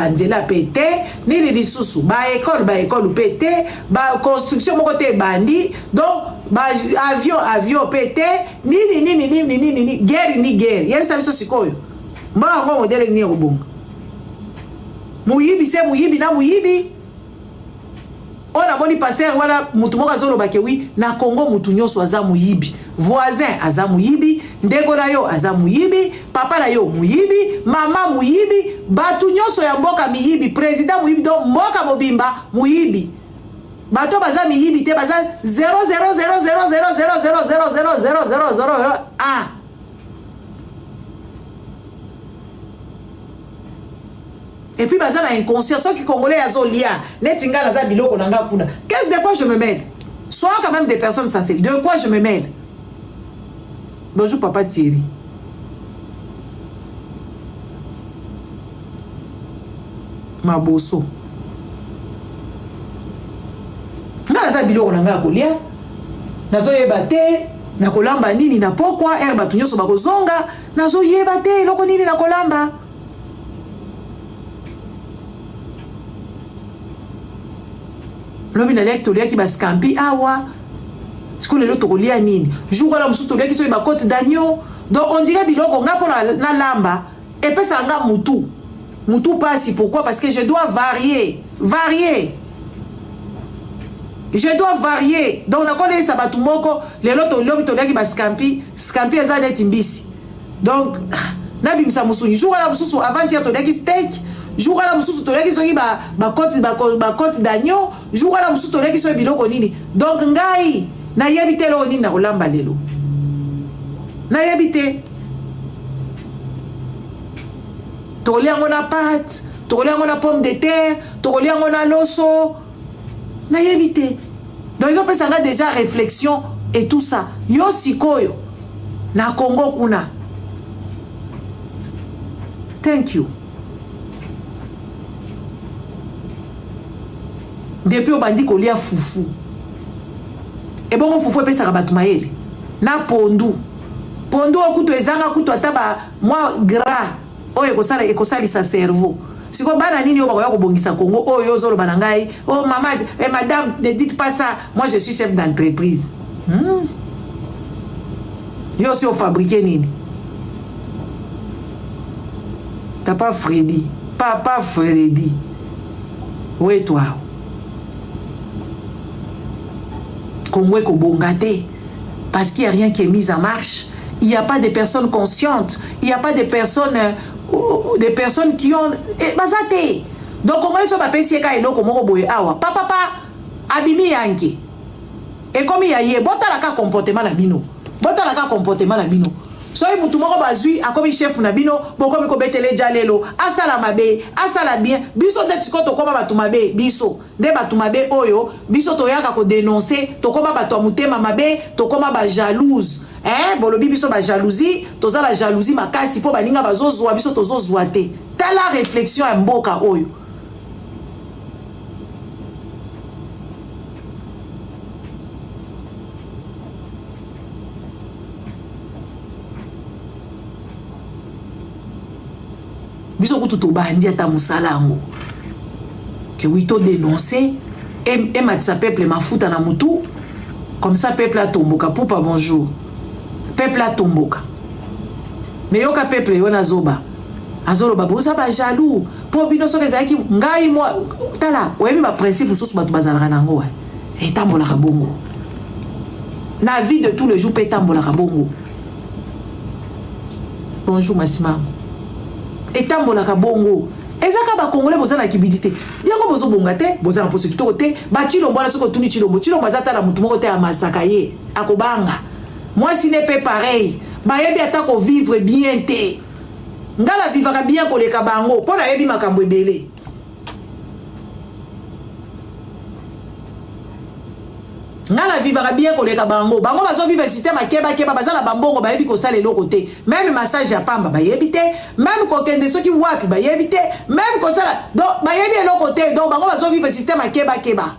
pete nini lisusu ba école pete ba construction moko te bandi donc ba avion pete nini guerre yeli sabiso sikoyo mbanga ngo modele ni obonga muyibi na muyibi on a boni pasteur wala mutu moko azoloba ke wi na Congo mutu nyonso aza muyibi voisin aza muyibi ndeko na yo aza muyibi papa na yo muyibi mama muyibi batu nyonso ya mboka miyibi président muyibi donc mboka mobimba muyibi bato baza miyibi te baza 0,0000000000001 et puis baza na inconscience ceux qui congolais azolia netinga naza biloko nanga kuna qu'est-ce de quoi je me mêle sois quand même des personnes sensées de quoi je me mêle. Bonjour papa Thierry. Maboso nga naza biloko nanga kolia nazoyeba te nakolamba nini na pokwa bato nyonso bakozonga nazoyeba te eloko nini nakolamba. Lobi na lek tolia ki baskampi awa siko lelo tokolia nini jour la musu tolia ki so ba côte d'agneau donc on dirait biloko nga pona na lamba et puis ça nga mutu pasi pourquoi parce que je dois varier je dois varier donc na kole sa batu moko lelo to lobi tolia ki baskampi eza net mbisi donc na bimisa musuni jour la musu avant hier tolia ki steak jour la mususu toleki soki ba côte d'agneau jour la mususu toleki soki biloko nini donc ngai na yebite lo nini na kolamba lelo na yebite tokoli yango na pâte tokoli yango na pomme de terre tokoli yango na loso na yebite donc ils ont pensé nga déjà réflexion et tout ça yo sikoyo na Congo kuna thank you. Depuis au bandi kolia fufu et bon fufu epesaka bato mayele na pondu okuto ezanga kuto ataba moi gras oyo ekosalisa cerveau siko bana nini oyo bakoya kobongisa Congo oyo ozoloba na ngai oh maman madame ne dites pas ça moi je suis chef d'entreprise yo si o fabriquer nini papa Freddy ouais toi Congo Kobongate parce qu'il n'y a rien qui est mis en marche. Il n'y a pas de personnes conscientes. Il n'y a pas de personnes qui ont basate. Donc Congo so ba pesi ka eloko moko boye awa. Papa abimi yanke. Et comme il y a ye bota la ka comportement na bino. Soy mutu moko bazui akomi chef na bino bokomi ko betele jalelo asala mabe asala bien biso de tiko to koma batu mabe biso de batu mabe oyo biso to yaka ko dénoncer to koma batu mutema mabe to koma ba jalouse bolobi biso ba jalousie to za la jalousie makasi po baninga bazozwa biso to zozwa te tala réflexion ya mboka oyo. Biso kutu to bandi ata musala ngo que oui to dénoncer et matisa peuple mafuta na mutu comme ça peuple a tomboka poupa bonjour peuple a tomboka mais yoka peuple yo na zoba azolo babosa ba jaloux po bino soki ezalaki ngai moi tala oyebi ba principe mosusu bato bazalaka nango etambolaka bongo na vie de tous les jours pe etambolaka bongo. Bonjour Massima etambolaka bongo ezaka ba congolais bozana kibidité yango bozo bonga te bozana poso kitoko te ba chilombo na soko tuni chilombo azata la mutu moko te amasaka ye akobanga. Moi si n'est pas pareil ba yebi atako vivre bien te ngala vivaka bien koleka bango pona yebi makambo ebele. Ngala vivaka bien koleka bango bango bazo vivre système akeba keba bazala bambongo ba yebi ko sala eloko te même massage ya pamba ba yebi te même ko kende soki wapi ba yebi te même ko sala donc ba yebi eloko te donc bango bazo vivre système akeba keba.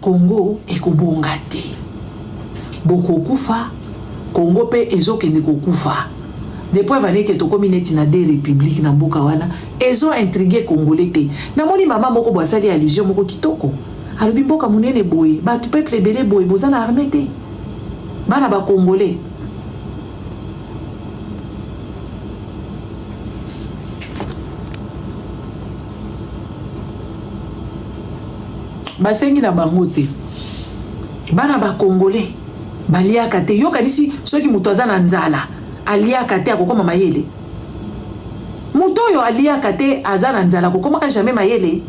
Congo ekobonga te bokokufa Congo pe ezokende kokufa depuis vaneke tokomi neti na deux républiques na mboka wana ezo intrigué congolais te namoni mama moko bwasali allusion moko kitoko alobi mboka munene boye batu peuple ebele boye boza na armée te bana ba congolais basengi na bango te bana ba congolais baliaka te yokanisi soki mutu aza na nzala aliaka te akokoma mayele mutu oyo aliaka te aza na nzala akokomaka jamais mayele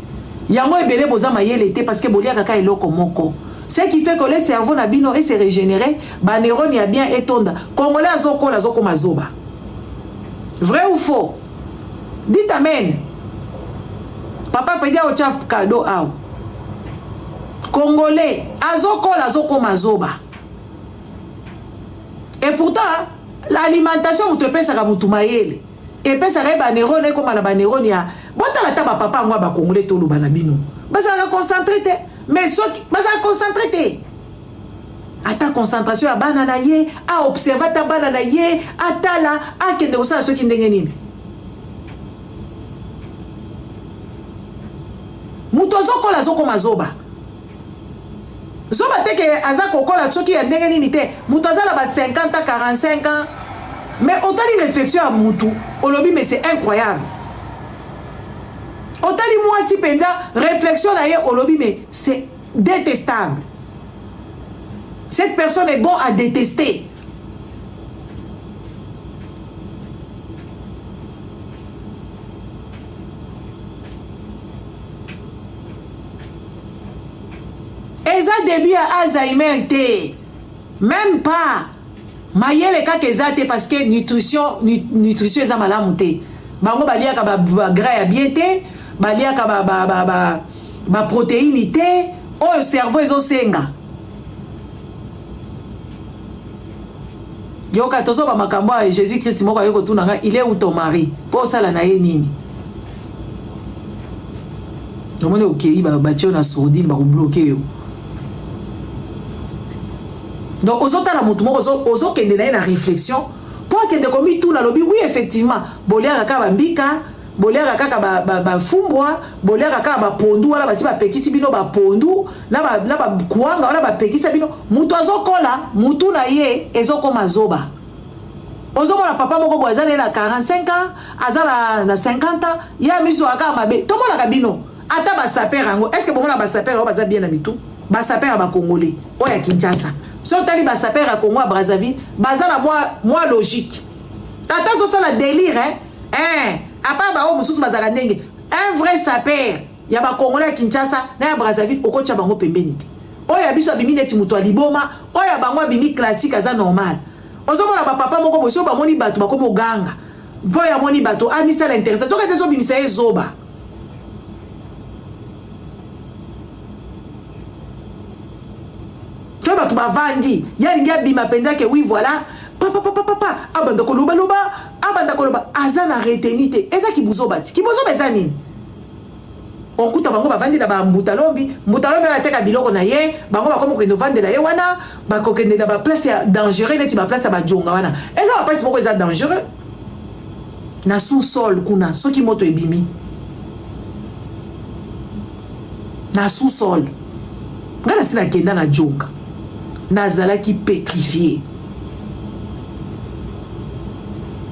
yango ebele boza mayele te parce que boliaka ka eloko moko ce qui fait que le cerveau na bino et se régénérer ba neurone ya bien etonda congolais azokola azokoma zoba vrai ou faux dites amen papa Fedi ocha cadeau ao congolais azokola azokoma zoba. Et pourtant, l'alimentation vous te pèse à mutu mayele. Et pèse à ba neurone comme la ba neurone ya. Bota la taba papa ngwa ba congolais to lu banabino. Basa la concentrer te. Mais so basa concentrer te. Ata concentration à banana ye, à observer ta banana ye, atala, a kende osala soki ndenge nini. Mutu azokola azokoma zoba. Zoba teke azako kola tsoki ya ndenge nini te mutu azala ba 50 ans 45 ans mais autant de réflexion à mutu olobi mais c'est incroyable autant de moi si penza réflexion na ye olobi mais c'est détestable cette personne est bon à détester. Eza début à Alzheimer été même pas mayele ka kezate parce que nutrition eza malamu te bango baliaka ba gras ya bien te baliaka ba protéine te o cerveau ezo senga yoka tozo ba makambo ya Jésus Christ moko yoko tunanga il est où ton mari pour ça la na ye nini nomone okei ba tio na sourdine ba ko bloquer yo. Donc, aux autres, aux autres, qui ont réflexion, pour qu'ils aient commis tout, oui, effectivement, bolia kaka mbika, bolia kaka fumbwa, bolia kaka pondu, wala basi ba pekisi bino ba pondu, na ba kuanga, wala ba pekisi bino, mutu azokola, mutu na ye, ezoko mazoba. Ozomo la papa moko bo azala na 45 ans, azala na 50 ans, ya miso aka mabe, tomo la kabino, ata ba saper ango, est-ce que bon la ba saper o baza bien na mitu? Ba saper ba congolais, o ya Kinshasa. Si on t'a dit saper à Congo à Brazzaville, bazala moi logique. Attends ça la délire à part ba o mususu bazala ndenge. Un vrai saper, ya ba congolais à Kinshasa, na Brazzaville oko tcha bango pembeni. O ya biso bimi neti muto liboma, o ya bango bimi classique aza normal. Ozomo la ba papa moko boso ba moni bato ba komo ganga. Po ya moni bato amisa la intéressant. Toka tezo bimisa ezoba. Tu vas vendre, il y a une gabi ma penza que oui voilà, papa abanda koloba azana retenite, eza ki buzo bati, ki buzo bezani. On kuta bango ba vendre na ba mbutalombi la teka biloko na ye, bango ba komo ko vendre na ye wana, ba ko kende na ba place dangereux neti ba place ba jonga wana. Eza ba place moko eza dangereux. Na sous-sol kuna, soki moto ebimi. na sous-sol ngana sina kenda na jonga nazala ki pétrifié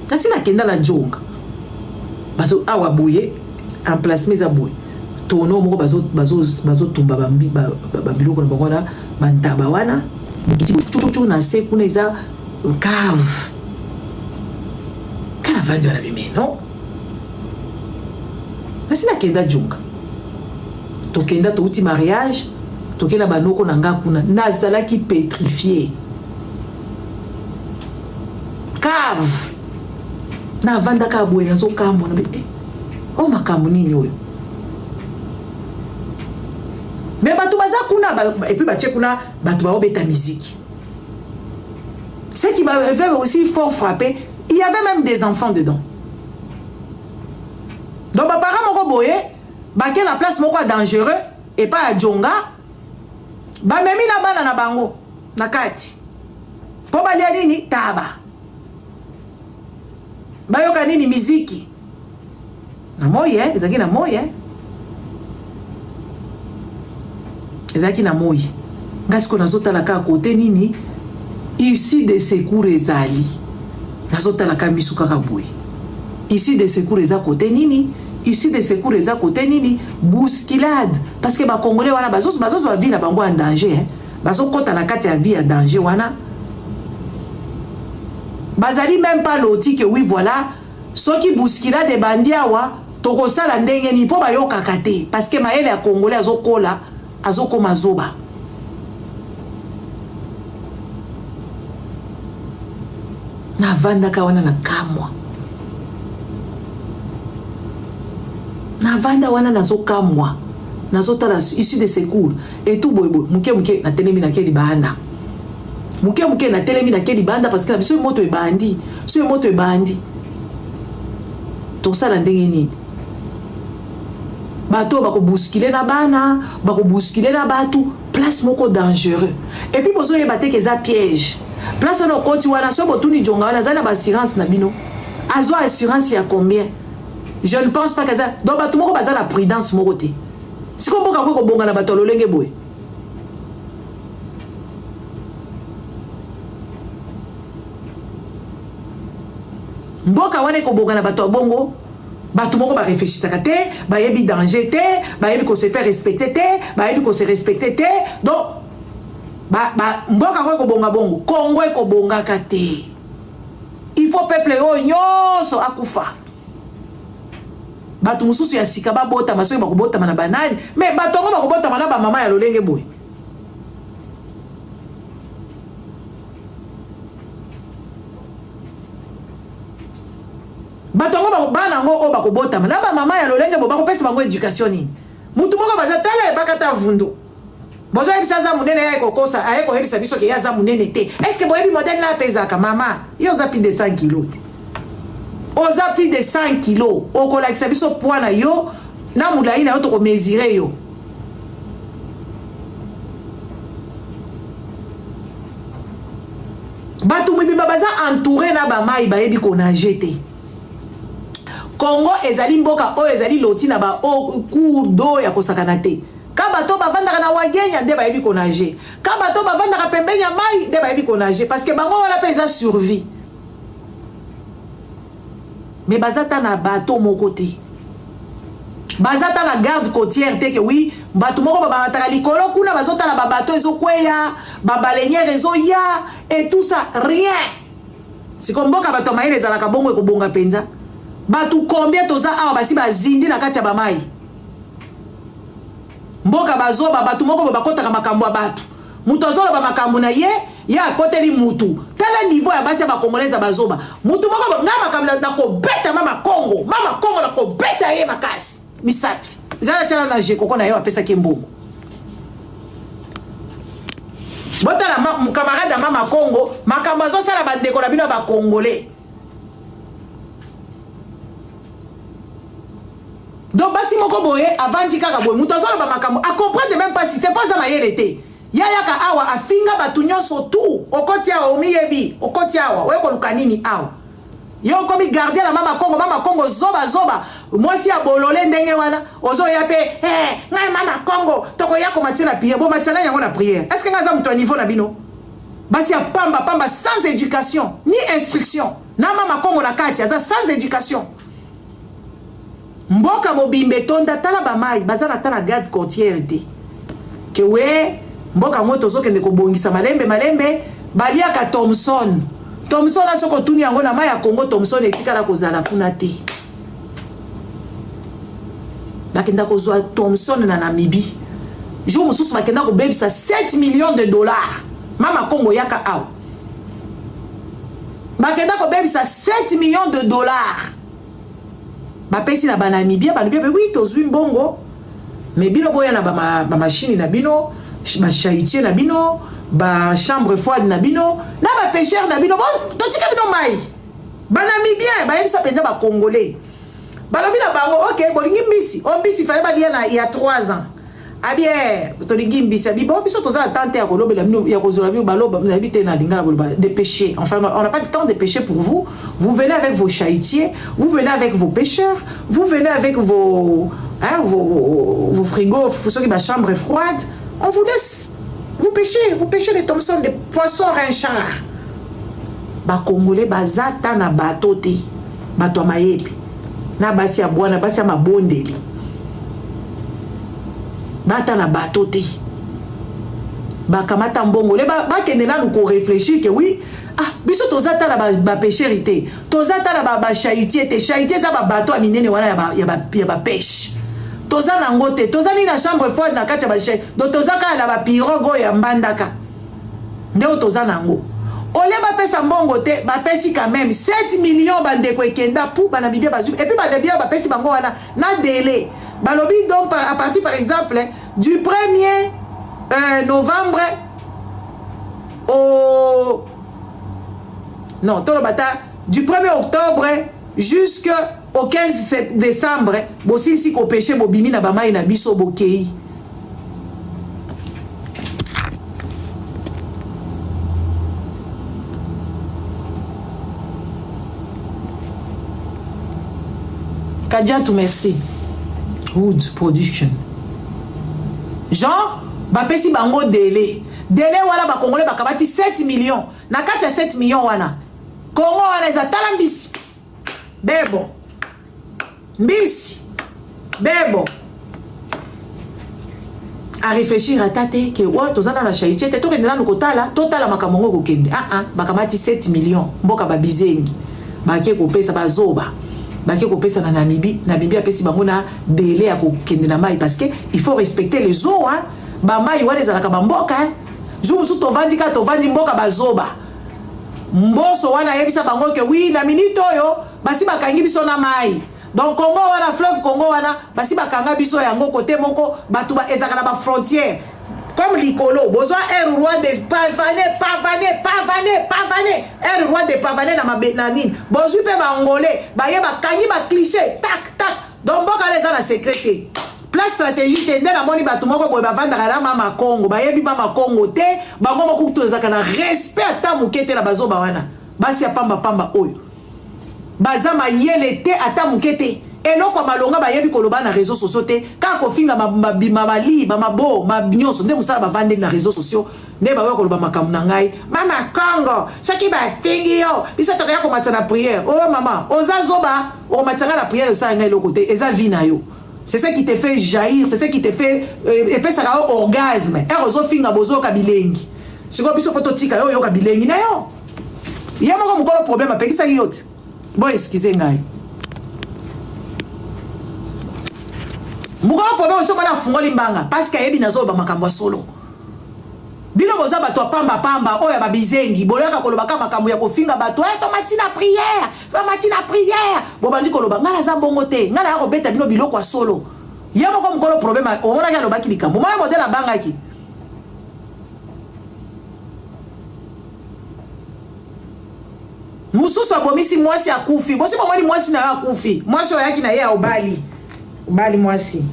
nasina kenda na jonga bazo awa boye emplacement za boye tono moko bazo tumba bambiloko na bango na bantaba wana chuchu na se kuna eza cave kana vandi wana bime non nasina kenda jonga tokenda touti mariage tokela banoko na nga kuna nazalaki pétrifié cave na vanda ka boye nazo kambo na oh makambo nini oyo mais bato baza kuna et puis batie kuna bato baobeta musique. Ce qui m'avait aussi fort frappé, il y avait même des enfants dedans. Donc mes parents m'ont boyé, baké la place moko dangereux et pas à Djonga. Ba memi na bana na bango na kati. Po balia nini taba. Ba yoka nini miziki. Na moye, ezaki na moye. Ezaki na moye. Ngasko nazota la ka côté nini ici de secours ezali. Nazota la ka misuka ka boy. Ici de secours eza côté nini ici de secours eza côté nini bousculade parce que ba congolais wana bazo vie na bango en danger hein. Bazo kota na kati ya vie ya danger wana. Bazali même pas loti que oui voilà soki bousculade de bandiawa toko sala ndenge ni po ba yoka kate parce que maele ya congolais azokola azokoma zoba. Na vanda ka wana na kamwa. Na vanda wana nazo kamwa. Nazo tala ici de secours et tout boybo muke na telemi na keli banda. Muke na telemi na keli banda parce que la biso moto e bandi. So moto e bandi. To sala ndenge nini? Bato bako bousculer na bana, bako bousculer na batu, place moko dangereux. Et puis bozo yebate que za piège. Place no koti wana so botuni jonga wana zana ba assurance na bino. Azo assurance ya combien? Je ne pense pas que ça. Donc bato moko baza la prudence moko te. Si ko mboka ko bonga na bato lolenge boy. Mboka wana ko bonga na bato bongo. Bato moko ba réfléchir te, ba yebi danger te, ba yebi ko se faire respecter te, ba yebi ko se respecter te. Donc mboka ko bonga bongo, Congo ko bonga kate. Il faut peuple o nyoso akufa. Bato mususu ya sika ba bota masoki ba ko bota na banani, mais bato ngo ba ko bota na ba mama ya lolenge boy. Batongo ba bana ngo o ba ko bota na ba mama ya lolenge bo ba ko pesa bango éducation ni. Mutu moko baza tala e bakata vundo. Bozo yebisa za munene ya kokosa aye ko yebisa biso ke ya za munene te. Est-ce que boyebi modèle na pesa ka mama? Yo za plus de 100 kilos. Oza plus de 100 kilos. Oko la kisabiso poids na yo na mulai na yo to ko mesurer yo. Batu mibimba baza entouré na ba mai ba yebi ko nager te. Congo ezali mboka o ezali loti na ba o cours d'eau ya kosakana te. Ka bato bavandaka na wagenya nde bayebi ko nager. Ka bato bavandaka pembeni ya mai nde bayebi ko nager parce que bango wana pe eza survie. Mais bazata na bato moko te. Bazata na garde côtière te que oui, bato moko babataka likolo kuna bazota na ba bato ezokweya, ba baleinière ezoya et tout ça rien. Si komboka bato maile ezalaka bongo ekobonga penza. Batu combien toza awa basi bazindi na kati ya bamai. Mboka bazoba batu moko bakotaka makambo ya batu. Mutu azolo ba makambo na ye, ya koteli mutu. Tala niveau ya basi ya bakongoleza bazoba. Mutu moko nga makambo na ko beta mama Congo. Mama Congo na ko beta ye makasi. Misapi. Zala tala na je koko na yo apesa kembongo. Botala mu camarade ya mama Congo, makambo zo sala bandeko na bino ba congolais. Donc basi moko boye avant kaka boye mutu azolo ba makambo a comprendre même pas si c'était pas ça mayele te yaya ka awa afinga batu nyonso tout okoti awa omiyebi okoti awa we ko lukanini awa yo comme gardien la mama Congo zoba moi si a bololé ndenge wana ozo ya pe ngai mama Congo toko ya ko matina prière bon matina yango na prière est-ce que ngaza muto niveau na bino basi ya pamba sans éducation ni instruction na mama Congo na kati aza sans éducation mboka mobimbe tonda tala ba mai bazana tala garde côtière te ke we mboka moto zokende ko bongisa malembe baliaka Thomson asoko tuni yango na mai ya Congo Thomson etikala kozala kuna te bakenda kozwa Thomson na Namibie jour mususu bakenda ko bebisa 7 millions de dollars mama Congo yaka aw bakenda ko bebisa 7 millions de dollars bapesi na Namibie oui tozwi mbongo mais bino boya na ba machine na bino ba chaitier na bino ba chambre froide na bino na ba pêcheur na bino bon totika bino mai ba Namibien ba yebisa penza ba congolais balobi na bango OK bolingi mbisi o mbisi fallait ba lia na il y a 3 ans abie tolingi mbisi abi bon biso toza tante ya kolobela bino ya kozola bino baloba na bité na lingala boloba de pêcher enfin on n'a pas de temps de pêcher pour vous venez avec vos chaitiers vous venez avec vos pêcheurs vous venez avec vos frigos ceux qui ba chambre froide on vous laisse vous pêchez les Thomson, des poissons rinchards. Ba Congolais bazata na bateau te, bateau maeli. Na basi ya bwana, basi ya mabondeli. Bata na bateau te. Ba kamata mbongo, le ba kende na nous réfléchir que oui, biso tozata na ba pêcherité, tozata na ba chaitier te, chaitier za ba bateau a minene wana ya ba pêche. Toza na ngote, toza ni na chambre froide na kati ya ba chai, do toza ka na ba pirogue ya mbandaka. Ndeo toza na ngo. Ole ba pesa mbongo te, ba pesi quand même 7 millions bande ko ekenda pour bana bibia bazu et puis bana bibia ba pesi bango wana na délai. Balobi donc à partir par exemple du 1er novembre au non, tout le bata du 1er octobre jusqu'au 15 décembre, bosi si ko péché bobimi na bamai na biso bokei. Kadiantou merci. Wood Production. Genre, bapesi bango délai. Délai wala ba Congolais bakabati 7 millions. Na kati ya 7 millions wana. Congo wana ezatala mbisi. Bebo. Mbisi. Bebo. A réfléchir à tate que ouais tozana na chaitier te to kendela nukotala totala makamongo ko kende. Bakamati 7 millions. Mboka babizengi. Bakie ko pesa bazoba. Bakie ko pesa na Namibie apesi bango na délai ya ko kende na mai parce que il faut respecter les eaux hein. Ba mai wana ezalaka ba mboka hein. Jumusu tovandi mboka bazoba. Mboso wana yebisa bango ke oui na minute oyo basi bakangi biso na mai. Donc Congo wana fleuve Congo wana basi bakanga biso yango côté moko batu ba ezaka na ba frontière. Comme l'icolo, besoin un roi de pavané, un roi de pavané na ma benanine. Besoin pe ba angolais, ba yeba kangi ba cliché, tac. Donc boka les la sécurité. Place stratégique te ndena moni batu moko boye ba vanda na mama Congo, ba yebi mama Congo te, ba ngoma ku tozaka na respect ata mukete na bazoba wana. Basi ya pamba oyo. Bazama yele te ata mukete. Et non comme malonga ba yebi koloba na réseaux sociaux te ka ko finga mabali mabo mabnyoso nde musala ba vande na réseaux sociaux nde ba wa koloba makamu na ngai mama Congo soki ba fingi yo bisa to ya ko matana prière oh mama oza zoba o matanga la prière ça ngai loko te eza vina yo c'est ça qui te fait jaillir c'est ça qui te fait et ça ka orgasme et ozo finga bozo kabilengi siko biso photo tika yo kabilengi na yo yama ko mukolo problème apekisa yote bon excusez ngai. Mukolo problème so bana fungoli mbanga parce que yebi nazo ba makambo solo. Bino boza bato pamba oya ba bizengi boyaka koloba ka makambo ya kofinga bato to matina prière. Bo bandi koloba ngala za bongo te ngala ya ko beta bino biloko solo. Yamo ko mukolo problème o mona ya lobaki likambo. Mona modèle na banga ki. Mususu abomisi mwasi akufi. Bosi bomoni mwasi na akufi. Mwasi oyaki na ye ya obali. Bali mwasi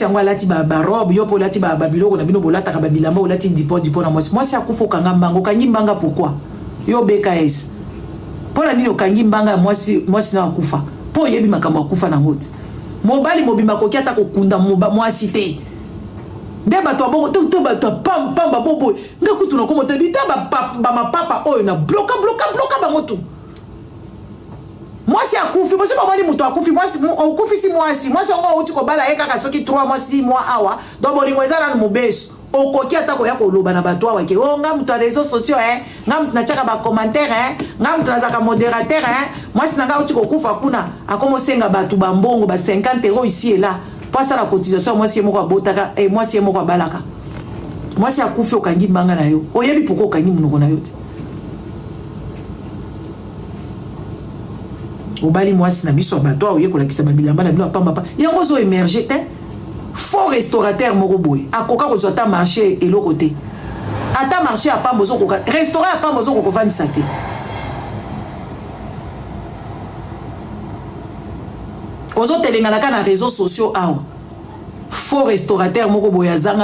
yango alati ba robe yo po lati ba biloko na bino bolata ka babilamba olati dipo na mwasi akufa kanga mbango kangi mbanga pourquoi yo BKS Pola ni yokangi mbanga mwasi na akufa. Po yebi makambo akufa na ngoti. Mobali mobimba koki ata kokunda mwasi te. Nde bato abongo to bato pamba bobo. Nga kutu na komo te bita ba mapapa oyo na bloka bangotu. Mwasi akufi, bosi ba mwani muto akufi, mwasi akufi si mwasi. Mwasi ngo uti ko bala eka ka soki 3 mois 6 mois awa. Do bolingo ezala na mobeso. Okoki atako ya koloba na bato awa ke o nga muto réseaux sociaux nga muto na chaka ba commentaire nga muto na zaka modérateur mwasi na nga uti ko kufa kuna akomo senga bato ba mbongo ba 50 € ici et là. Pasa la cotisation mwasi moko abotaka mwasi moko abalaka. Mwasi akufi okangi mbanga na yo. Oyebi poko okangi munoko na yo te. Obali mwasi na biso bato oye kolakisa babilamba na bino apamba pa. Yango zo émerger te. Faux restaurateur moko boy. Akoka ko zota marché et l'autre côté. Ata marché apamba zo koka. Restaurant apamba zo ko vandi sate. Ozo telenga na réseaux sociaux awa. Faux restaurateur moko boy azanga